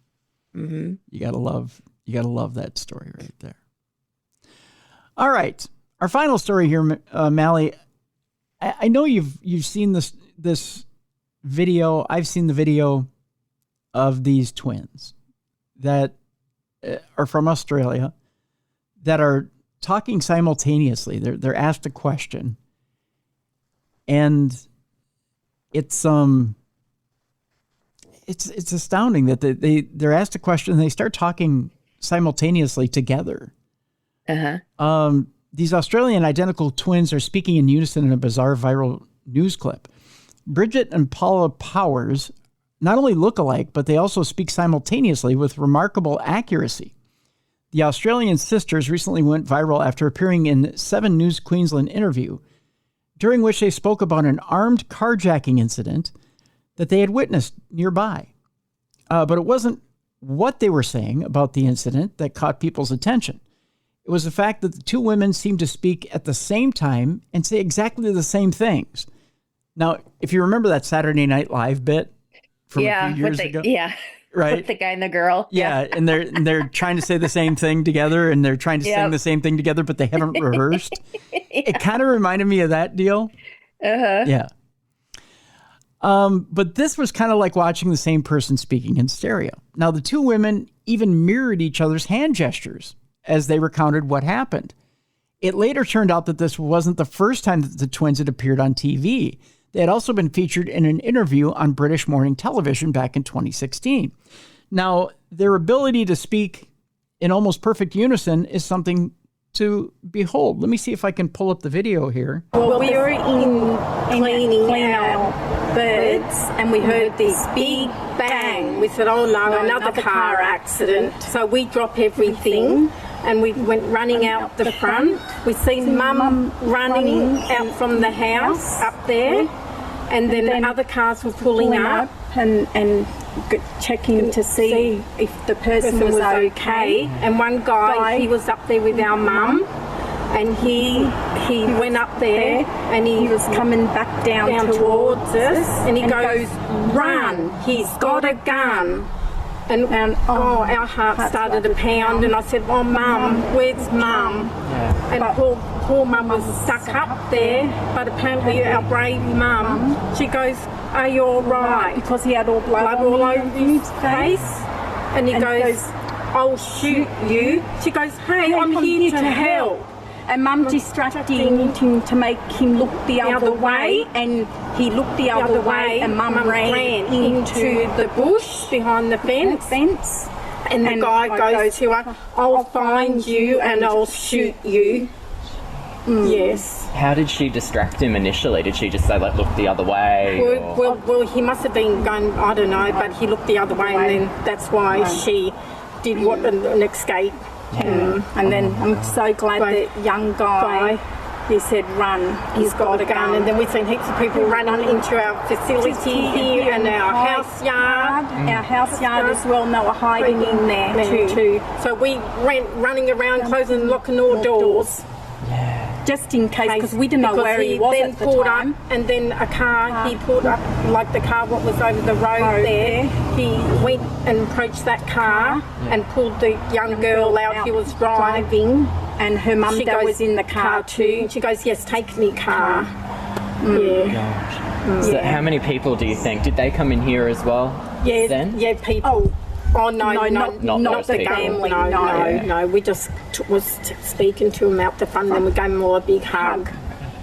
Mm-hmm. You gotta love that story right there. All right, our final story here, Mallie. I know you've seen this video. I've seen the video of these twins that are from Australia that are talking simultaneously. They're asked a question, and it's astounding that they're asked a question and they start talking simultaneously together. Uh-huh. These Australian identical twins are speaking in unison in a bizarre viral news clip. Bridget and Paula Powers not only look alike, but they also speak simultaneously with remarkable accuracy. The Australian sisters recently went viral after appearing in 7 News Queensland interview, during which they spoke about an armed carjacking incident that they had witnessed nearby. But it wasn't what they were saying about the incident that caught people's attention. It was the fact that the 2 women seemed to speak at the same time and say exactly the same things. Now, if you remember that Saturday Night Live bit from a few years ago. Yeah. Right. With the guy and the girl. Yeah. And they're trying to say the same thing together, and they're trying to sing the same thing together, but they haven't rehearsed. It kind of reminded me of that deal. Uh-huh. Yeah. But this was kind of like watching the same person speaking in stereo. Now, the 2 women even mirrored each other's hand gestures as they recounted what happened. It later turned out that this wasn't the first time that the twins had appeared on TV. They had also been featured in an interview on British morning television back in 2016. Now, their ability to speak in almost perfect unison is something to behold. Let me see if I can pull up the video here. Well, we were in cleaning our birds and we heard this big bang We said, oh no, another car accident. So we drop everything and we went running out the front. We seen Mum running out from the house up there, and then the other cars were pulling up and checking to see if the person was okay. And one guy, he was up there with our mum, and he went up there and he was coming back down towards us, and he goes, run, he's got a gun. And our heart started to pound, and I said, oh Mum, where's Mum? And poor Mum was stuck up there, but apparently our brave Mum, she goes, are you all right? Because he had all blood all over his face. And he goes, I'll shoot you. She goes, hey, I'm here to help. And Mum distracting him to make him look the other way, and he looked the other way, and Mum ran into the bush behind the fence. And the guy goes to her, I'll find you and I'll shoot you. Yes. How did she distract him initially? Did she just say, like, look the other way? Well, he must have been going, I don't know, but he looked the other way, and then that's why she did an escape. And then I'm so glad that young guy, he said run, he's got a gun. And then we've seen heaps of people run into our facility here and our house yard. Our house yard as well, and they were hiding in there too. So we went running around closing and locking all doors. Just in case, because we didn't know where he was at the time. Up, and then a car, he pulled up, like the car what was over the road there. He went and approached that car and pulled the young girl out. He was driving, and her mum was in the car too. And she goes, yes, take me car. So how many people do you think? Did they come in here as well? Yeah, then? Yeah, people. Oh no, not the family. No. We just was speaking to him out the front, and we gave him all a big hug.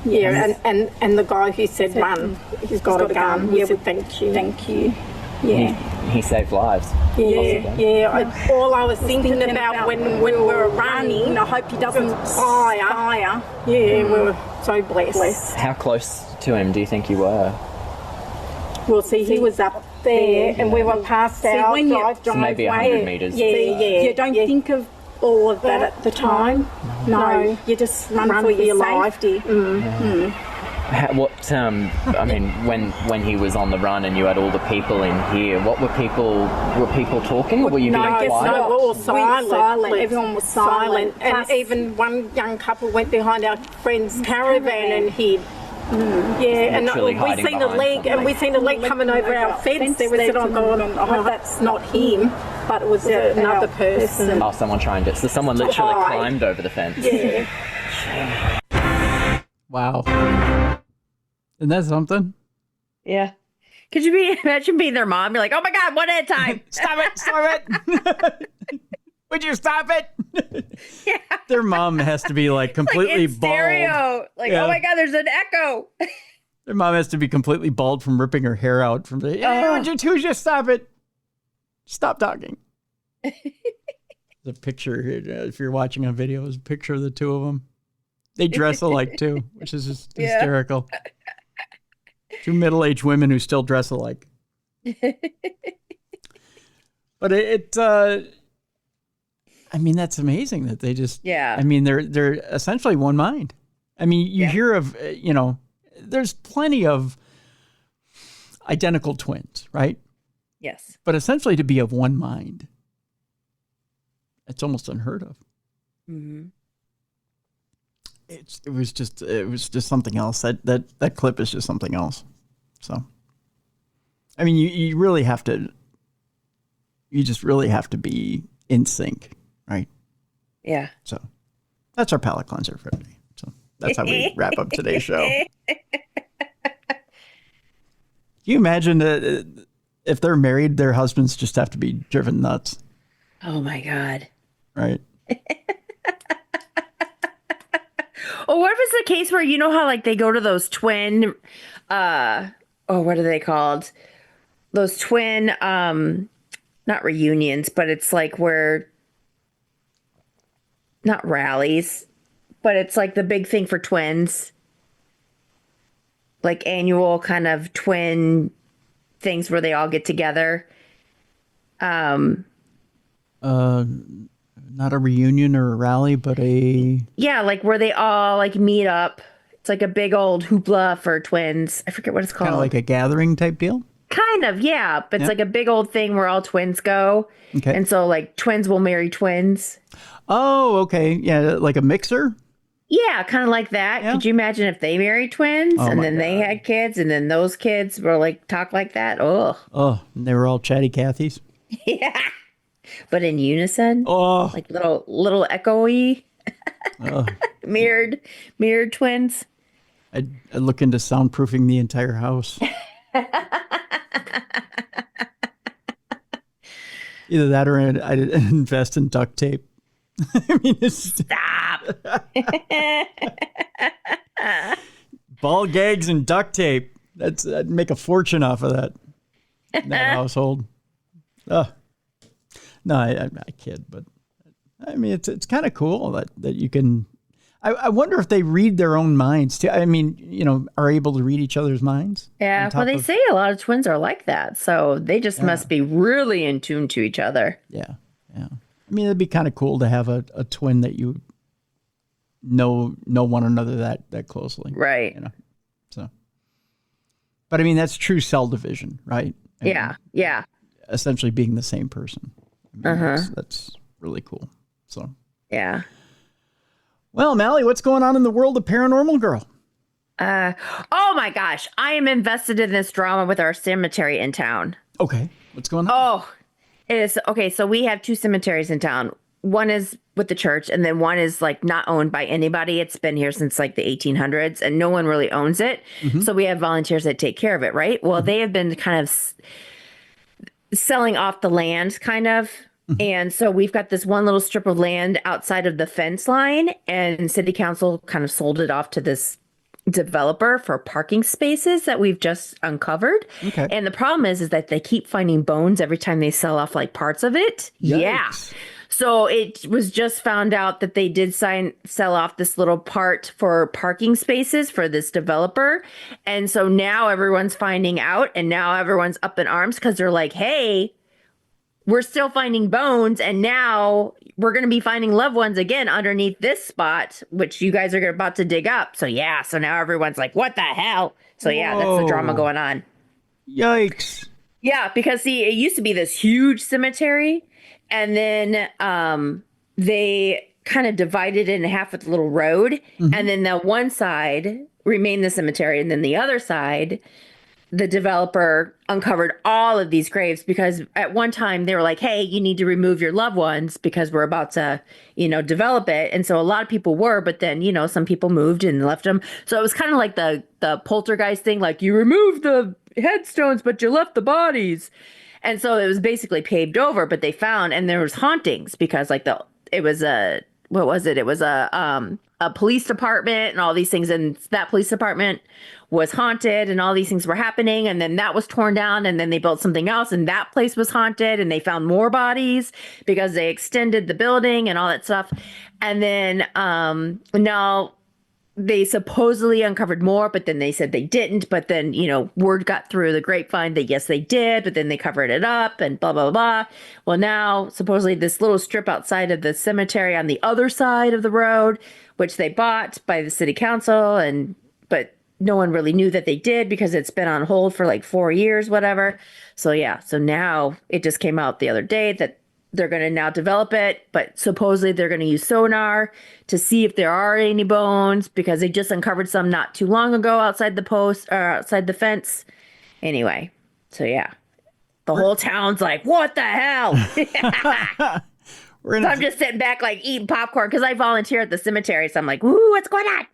Yes. Yeah, and the guy who said run, he's got a gun. We said thank you. Yeah. He saved lives. Yeah. All I was thinking about when we were running, I hope he doesn't fire. Yeah, we were so blessed. How close to him do you think you were? Well, see, he was up there, and we were past our driveway. So maybe 100 metres. Yeah. You don't think of all of that at the time. No. You just run for your safety. I mean, when he was on the run and you had all the people in here, what were people talking? Were you being quiet? No, we were all silent. Everyone was silent. And even one young couple went behind our friend's caravan and hid. Yeah, and we seen a leg coming over our fence. There was said, oh God, I hope that's not him, but it was another person. Oh, someone trying to. So someone literally climbed over the fence. Yeah. Wow. Isn't that something? Yeah. Could you imagine being their mom? You're like, oh my God, one at a time. Stop it. Would you stop it? Yeah. Their mom has to be like completely like bald. Stereo. Like, oh my God, there's an echo. Their mom has to be completely bald from ripping her hair out from the, would you two just stop it? Stop talking. There's a picture here, if you're watching on video, is a picture of the two of them. They dress alike too, which is just hysterical. Two middle-aged women who still dress alike. But I mean, that's amazing that they just, I mean, they're essentially one mind. I mean, you hear of, there's plenty of identical twins, right? Yes. But essentially to be of one mind, it's almost unheard of. Mm-hmm. It was just something else. That clip is just something else. So, I mean, you really have to, you just really have to be in sync, right? Yeah. So that's our palate cleanser for today. So that's how we wrap up today's show. Can you imagine if they're married, their husbands just have to be driven nuts? Oh my God. Right. Or what if it's the case where, you know how like they go to those twin, what are they called? Those twin, not reunions, but it's like where, not rallies, but it's like the big thing for twins. Like annual kind of twin things where they all get together. Not a reunion or a rally, but yeah, like where they all like meet up. It's like a big old hoopla for twins. I forget what it's called. kind of like a gathering type deal. Kind of, yeah. But it's like a big old thing where all twins go. Okay. And so like twins will marry twins. Oh, okay. Yeah, like a mixer. Yeah, kind of like that. Yeah. Could you imagine if they married twins Oh and my then they God. had kids and then those kids were like talk like that? Oh, Oh, and they were all chatty Cathys. yeah. But in unison, Oh, like little echoey, mirrored twins. I'd look into soundproofing the entire house. Either that or I'd invest in duct tape. I mean, Stop. ball gags and duct tape. I'd make a fortune off of that in that household. No, I kid, but I mean, it's kind of cool that you can. I wonder if they read their own minds too. I mean, are able to read each other's minds. Yeah, well, they say a lot of twins are like that, so they just must be really in tune to each other. Yeah. I mean, it'd be kind of cool to have a twin that you know one another that closely, right? So. But I mean, that's true cell division, right? I mean, Yeah. Essentially being the same person. I mean, that's really cool. So. Yeah. Well, Mallie, what's going on in the world of paranormal, girl? Oh my gosh, I am invested in this drama with our cemetery in town. Okay, what's going on? Oh, it is okay. So we have two cemeteries in town. One is with the church, and then one is like not owned by anybody. It's been here since like the 1800s, and no one really owns it. So we have volunteers that take care of it, right? Well, they have been kind of selling off the land, kind of. And so we've got this one little strip of land outside of the fence line, and city council kind of sold it off to this developer for parking spaces that we've just uncovered. Okay. And the problem is that they keep finding bones every time they sell off like parts of it. Yikes. Yeah. So it was just found out that they did sell off this little part for parking spaces for this developer. And so now everyone's finding out, and now everyone's up in arms because they're like, hey, we're still finding bones, and now we're going to be finding loved ones again underneath this spot, which you guys are about to dig up. So yeah, so now everyone's like, what the hell? So yeah, that's the drama going on. Yikes. Yeah, because see, it used to be this huge cemetery, and then they kind of divided it in half with a little road, and then the one side remained the cemetery, and then the other side, the developer uncovered all of these graves because at one time they were like, hey, you need to remove your loved ones because we're about to, develop it. And so a lot of people were, but then, some people moved and left them. So it was kind of like the poltergeist thing, like you removed the headstones, but you left the bodies. And so it was basically paved over, but they found, and there was hauntings because it was a police department and all these things. And that police department was haunted and all these things were happening. And then that was torn down, and then they built something else, and that place was haunted, and they found more bodies because they extended the building and all that stuff. And then now they supposedly uncovered more, but then they said they didn't. But then, word got through the grapevine that yes, they did, but then they covered it up and blah, blah, blah. Well, now supposedly this little strip outside of the cemetery on the other side of the road, which they bought by the city council, but no one really knew that they did because it's been on hold for like 4 years, whatever. So yeah, so now it just came out the other day that they're going to now develop it, but supposedly they're going to use sonar to see if there are any bones because they just uncovered some not too long ago outside outside the fence. Anyway, so yeah, the whole town's like, what the hell? So I'm just sitting back like eating popcorn because I volunteer at the cemetery. So I'm like, woo, what's going on?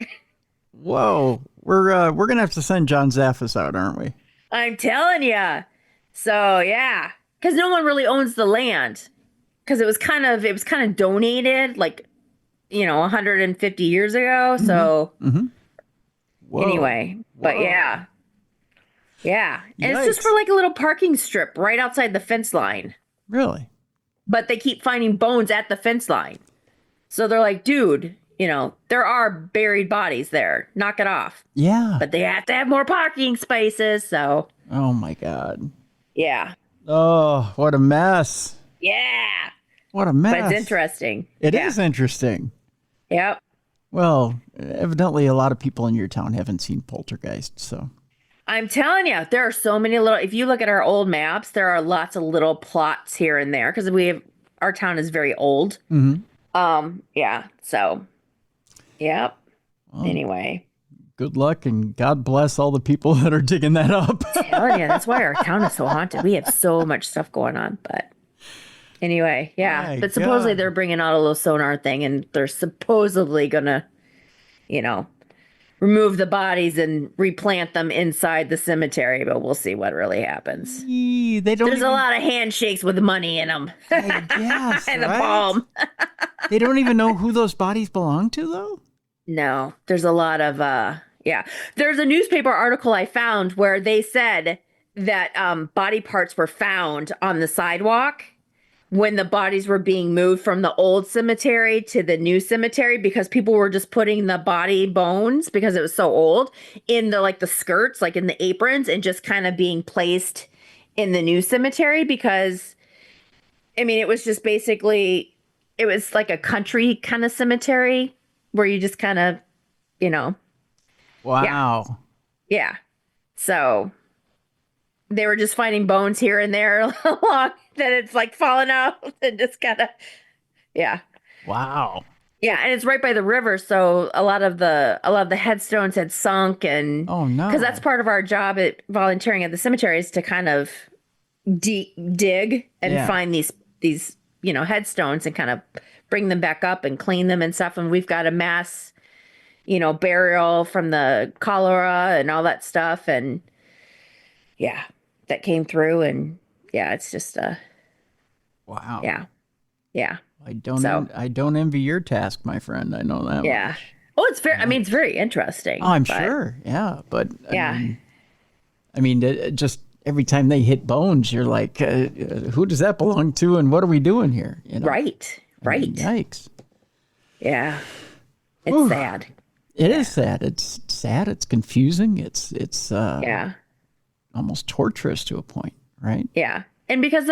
Whoa, we're gonna have to send John Zaffis out, aren't we? I'm telling you. So yeah, because no one really owns the land. Because it was kind of donated, like, 150 years ago. So anyway, but yeah. And it's just for like a little parking strip right outside the fence line. Really? But they keep finding bones at the fence line. So they're like, dude, there are buried bodies there. Knock it off. Yeah. But they have to have more parking spaces. So. Oh my God. Yeah. Oh, what a mess. Yeah. What a mess. But it's interesting. It is interesting. Yep. Well, evidently a lot of people in your town haven't seen poltergeist, so. I'm telling you, there are so many little, if you look at our old maps, there are lots of little plots here and there because our town is very old. Yeah. So, yep. Well, anyway. Good luck and God bless all the people that are digging that up. I'm telling you, that's why our town is so haunted. We have so much stuff going on, but anyway, yeah. My but supposedly God. they're bringing out a little sonar thing and they're supposedly gonna, remove the bodies and replant them inside the cemetery, but we'll see what really happens. There's a lot of handshakes with money in them. Yes, and the palm. They don't even know who those bodies belong to, though? No, there's a lot of, There's a newspaper article I found where they said that body parts were found on the sidewalk when the bodies were being moved from the old cemetery to the new cemetery because people were just putting the body bones because it was so old in the skirts, like in the aprons, and just kind of being placed in the new cemetery because, it was just basically, it was like a country kind of cemetery where you just kind of, Wow. Yeah. So they were just finding bones here and there along that it's like falling out and just kind of, yeah. Wow. Yeah, and it's right by the river, so a lot of the headstones had sunk, and oh no, because that's part of our job at volunteering at the cemetery is to kind of dig and find these headstones and kind of bring them back up and clean them and stuff. And we've got a mass, burial from the cholera and all that stuff, and yeah, that came through, and yeah, it's just wow. Yeah. I don't envy your task, my friend. I know that. Yeah. Much. Oh, it's very. It's very interesting. Oh, I'm sure. Yeah, but yeah. Just every time they hit bones, you're like, who does that belong to, and what are we doing here? Right. Yikes. Yeah. It's sad. It is sad. It's sad. It's confusing. It's almost torturous to a point, right? Yeah. And because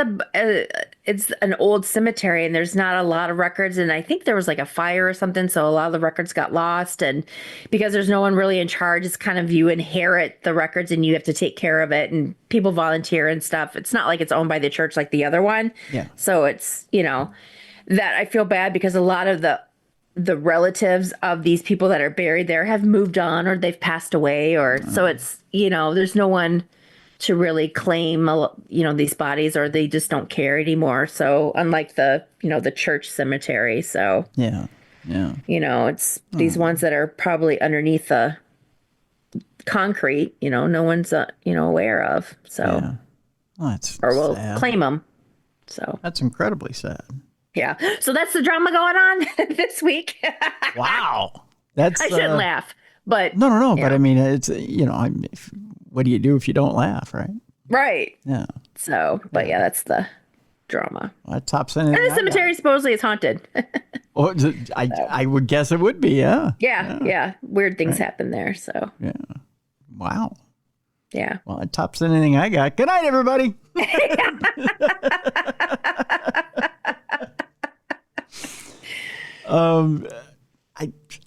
it's an old cemetery and there's not a lot of records, and I think there was like a fire or something, so a lot of the records got lost. And because there's no one really in charge, it's kind of you inherit the records and you have to take care of it, and people volunteer and stuff. It's not like it's owned by the church like the other one. Yeah. So it's, that I feel bad because a lot of the relatives of these people that are buried there have moved on or they've passed away, or so it's, there's no one to really claim, these bodies, or they just don't care anymore. So unlike the church cemetery. So yeah. It's these ones that are probably underneath the concrete, no one's, aware of. So, yeah. Well, that's or will sad. claim them. So that's incredibly sad. Yeah. So that's the drama going on this week. Wow. I shouldn't laugh, but no. Yeah. But it's, what do you do if you don't laugh, right? Right. Yeah. So, but yeah, that's the drama. Well, that tops anything. And the cemetery supposedly is haunted. Oh, I would guess it would be, yeah. Yeah. Weird things happen there. So. Yeah. Wow. Yeah. Well, it tops anything I got. Good night, everybody.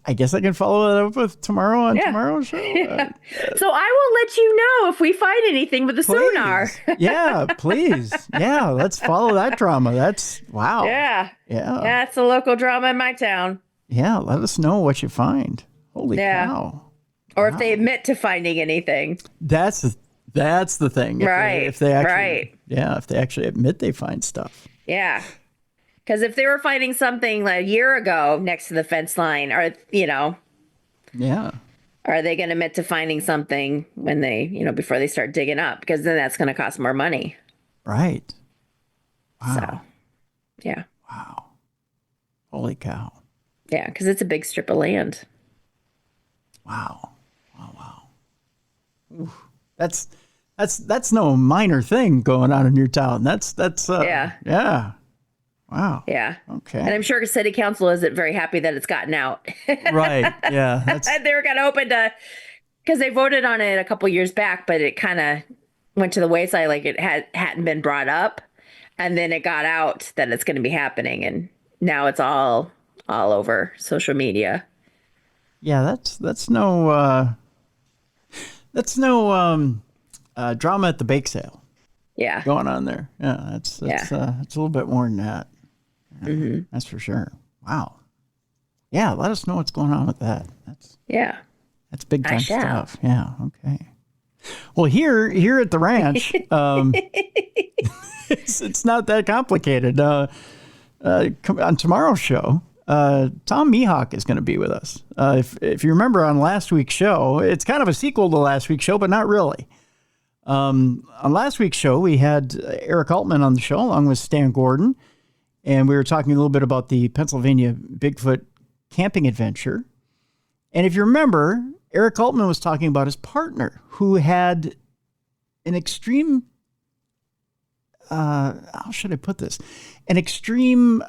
I guess I can follow that up with tomorrow on tomorrow's show. Yeah. So I will let you know if we find anything with the sonar. Yeah, please. Yeah, let's follow that drama. That's wow. Yeah. Yeah. That's a local drama in my town. Yeah, let us know what you find. Holy cow. Or if they admit to finding anything. That's the thing. If they actually, yeah, if they actually admit they find stuff. Yeah. Because if they were finding something like a year ago next to the fence line, or, yeah, are they going to admit to finding something when they, before they start digging up? Because then that's going to cost more money. Right. Wow. So, yeah. Wow. Holy cow. Yeah, because it's a big strip of land. Wow. Ooh. That's no minor thing going on in your town. That's yeah. Wow. Yeah. Okay. And I'm sure city council isn't very happy that it's gotten out. Right. Yeah. They were kind of open to, because they voted on it a couple years back, but it kind of went to the wayside, like it hadn't been brought up, and then it got out that it's going to be happening, and now it's all over social media. Yeah, that's no drama at the bake sale. Yeah, going on there. Yeah, that's it's a little bit more than that. Mm-hmm. That's for sure. Wow. Yeah, let us know what's going on with that. That's big time stuff. Yeah. Okay. Well, here at the ranch, it's not that complicated. On tomorrow's show, Tom Mihawk is going to be with us. If you remember on last week's show, it's kind of a sequel to last week's show, but not really. On last week's show, we had Eric Altman on the show along with Stan Gordon, and we were talking a little bit about the Pennsylvania Bigfoot camping adventure. And if you remember, Eric Altman was talking about his partner who had an extreme, how should I put this? An extreme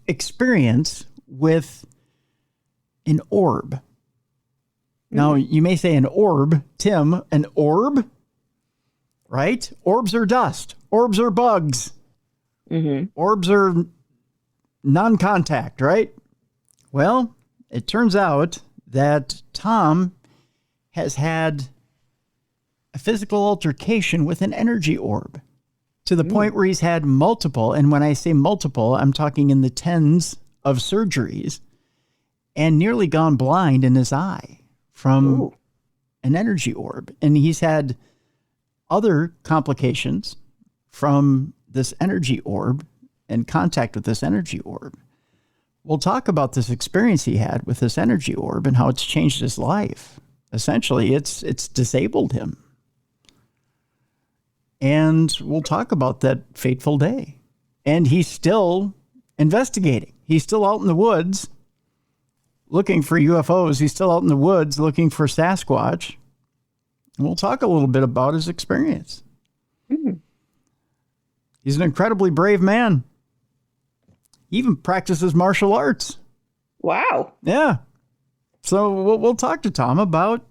experience with an orb. Now, you may say an orb, Tim, an orb, right? Orbs are dust. Orbs are bugs. Mm-hmm. Orbs are non-contact, right? Well, it turns out that Tom has had a physical altercation with an energy orb to the point where he's had multiple, and when I say multiple, I'm talking in the tens of surgeries, and nearly gone blind in his eye from an energy orb. And he's had other complications from this energy orb and contact with this energy orb. We'll talk about this experience he had with this energy orb and how it's changed his life. Essentially, it's disabled him. And we'll talk about that fateful day. And he's still investigating. He's still out in the woods looking for UFOs. He's still out in the woods looking for Sasquatch. And we'll talk a little bit about his experience. Mm-hmm. He's an incredibly brave man. He even practices martial arts. Wow. Yeah. So we'll talk to Tom about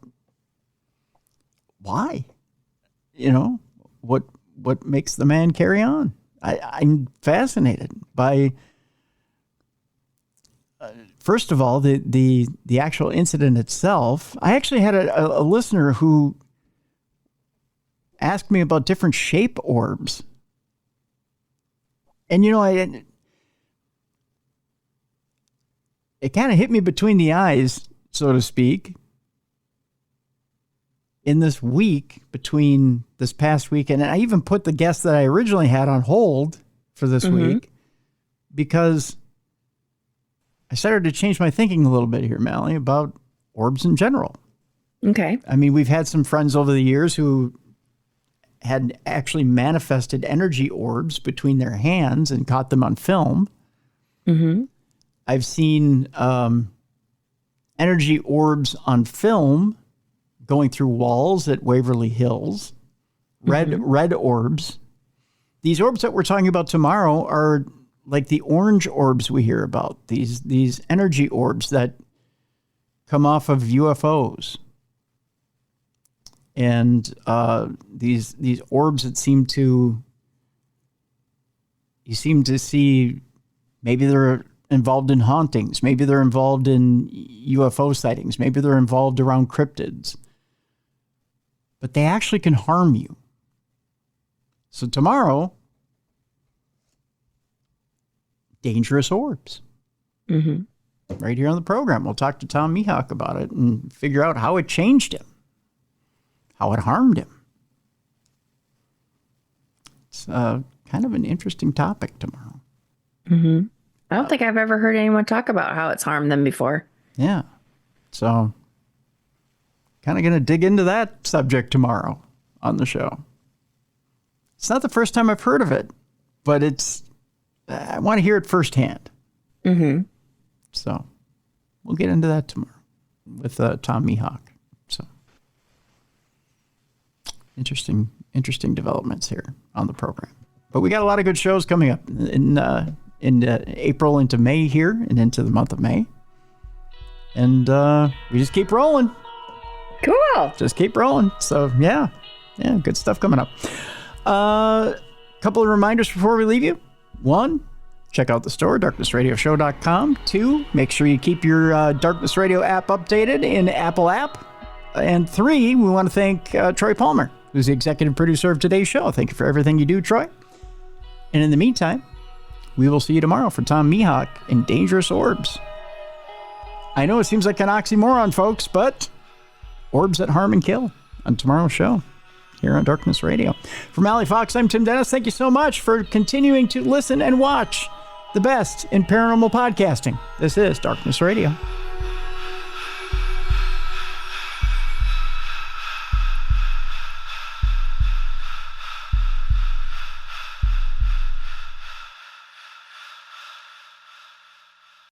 why, what makes the man carry on. I'm fascinated by, first of all, the actual incident itself. I actually had a listener who asked me about different shape orbs. And, it kind of hit me between the eyes, so to speak, in this week between this past week. And I even put the guest that I originally had on hold for this week because I started to change my thinking a little bit here, Mallie, about orbs in general. Okay. I mean, we've had some friends over the years who had actually manifested energy orbs between their hands and caught them on film. Mm-hmm. I've seen energy orbs on film going through walls at Waverly Hills. Red orbs. These orbs that we're talking about tomorrow are like the orange orbs we hear about. These energy orbs that come off of UFOs. And these orbs that you seem to see, maybe they're involved in hauntings, maybe they're involved in UFO sightings, maybe they're involved around cryptids, but they actually can harm you. So tomorrow, dangerous orbs. Mm-hmm. Right here on the program, we'll talk to Tom Mihawk about it and figure out how it changed him, how it harmed him. It's kind of an interesting topic tomorrow. Mm-hmm. I don't think I've ever heard anyone talk about how it's harmed them before. Yeah. So kind of going to dig into that subject tomorrow on the show. It's not the first time I've heard of it, but I want to hear it firsthand. Mm-hmm. So we'll get into that tomorrow with Tom Mihawk. So interesting developments here on the program. But we got a lot of good shows coming up in April into May here and into the month of May. And we just keep rolling. Cool. Just keep rolling. So, yeah. Yeah, good stuff coming up. Couple of reminders before we leave you. 1, check out the store, darknessradioshow.com. 2, make sure you keep your Darkness Radio app updated in Apple app. And 3, we want to thank Troy Palmer, who's the executive producer of today's show. Thank you for everything you do, Troy. And in the meantime, we will see you tomorrow for Tom Mihawk and Dangerous Orbs. I know it seems like an oxymoron, folks, but orbs that harm and kill on tomorrow's show here on Darkness Radio. For Mallie Fox, I'm Tim Dennis. Thank you so much for continuing to listen and watch the best in paranormal podcasting. This is Darkness Radio.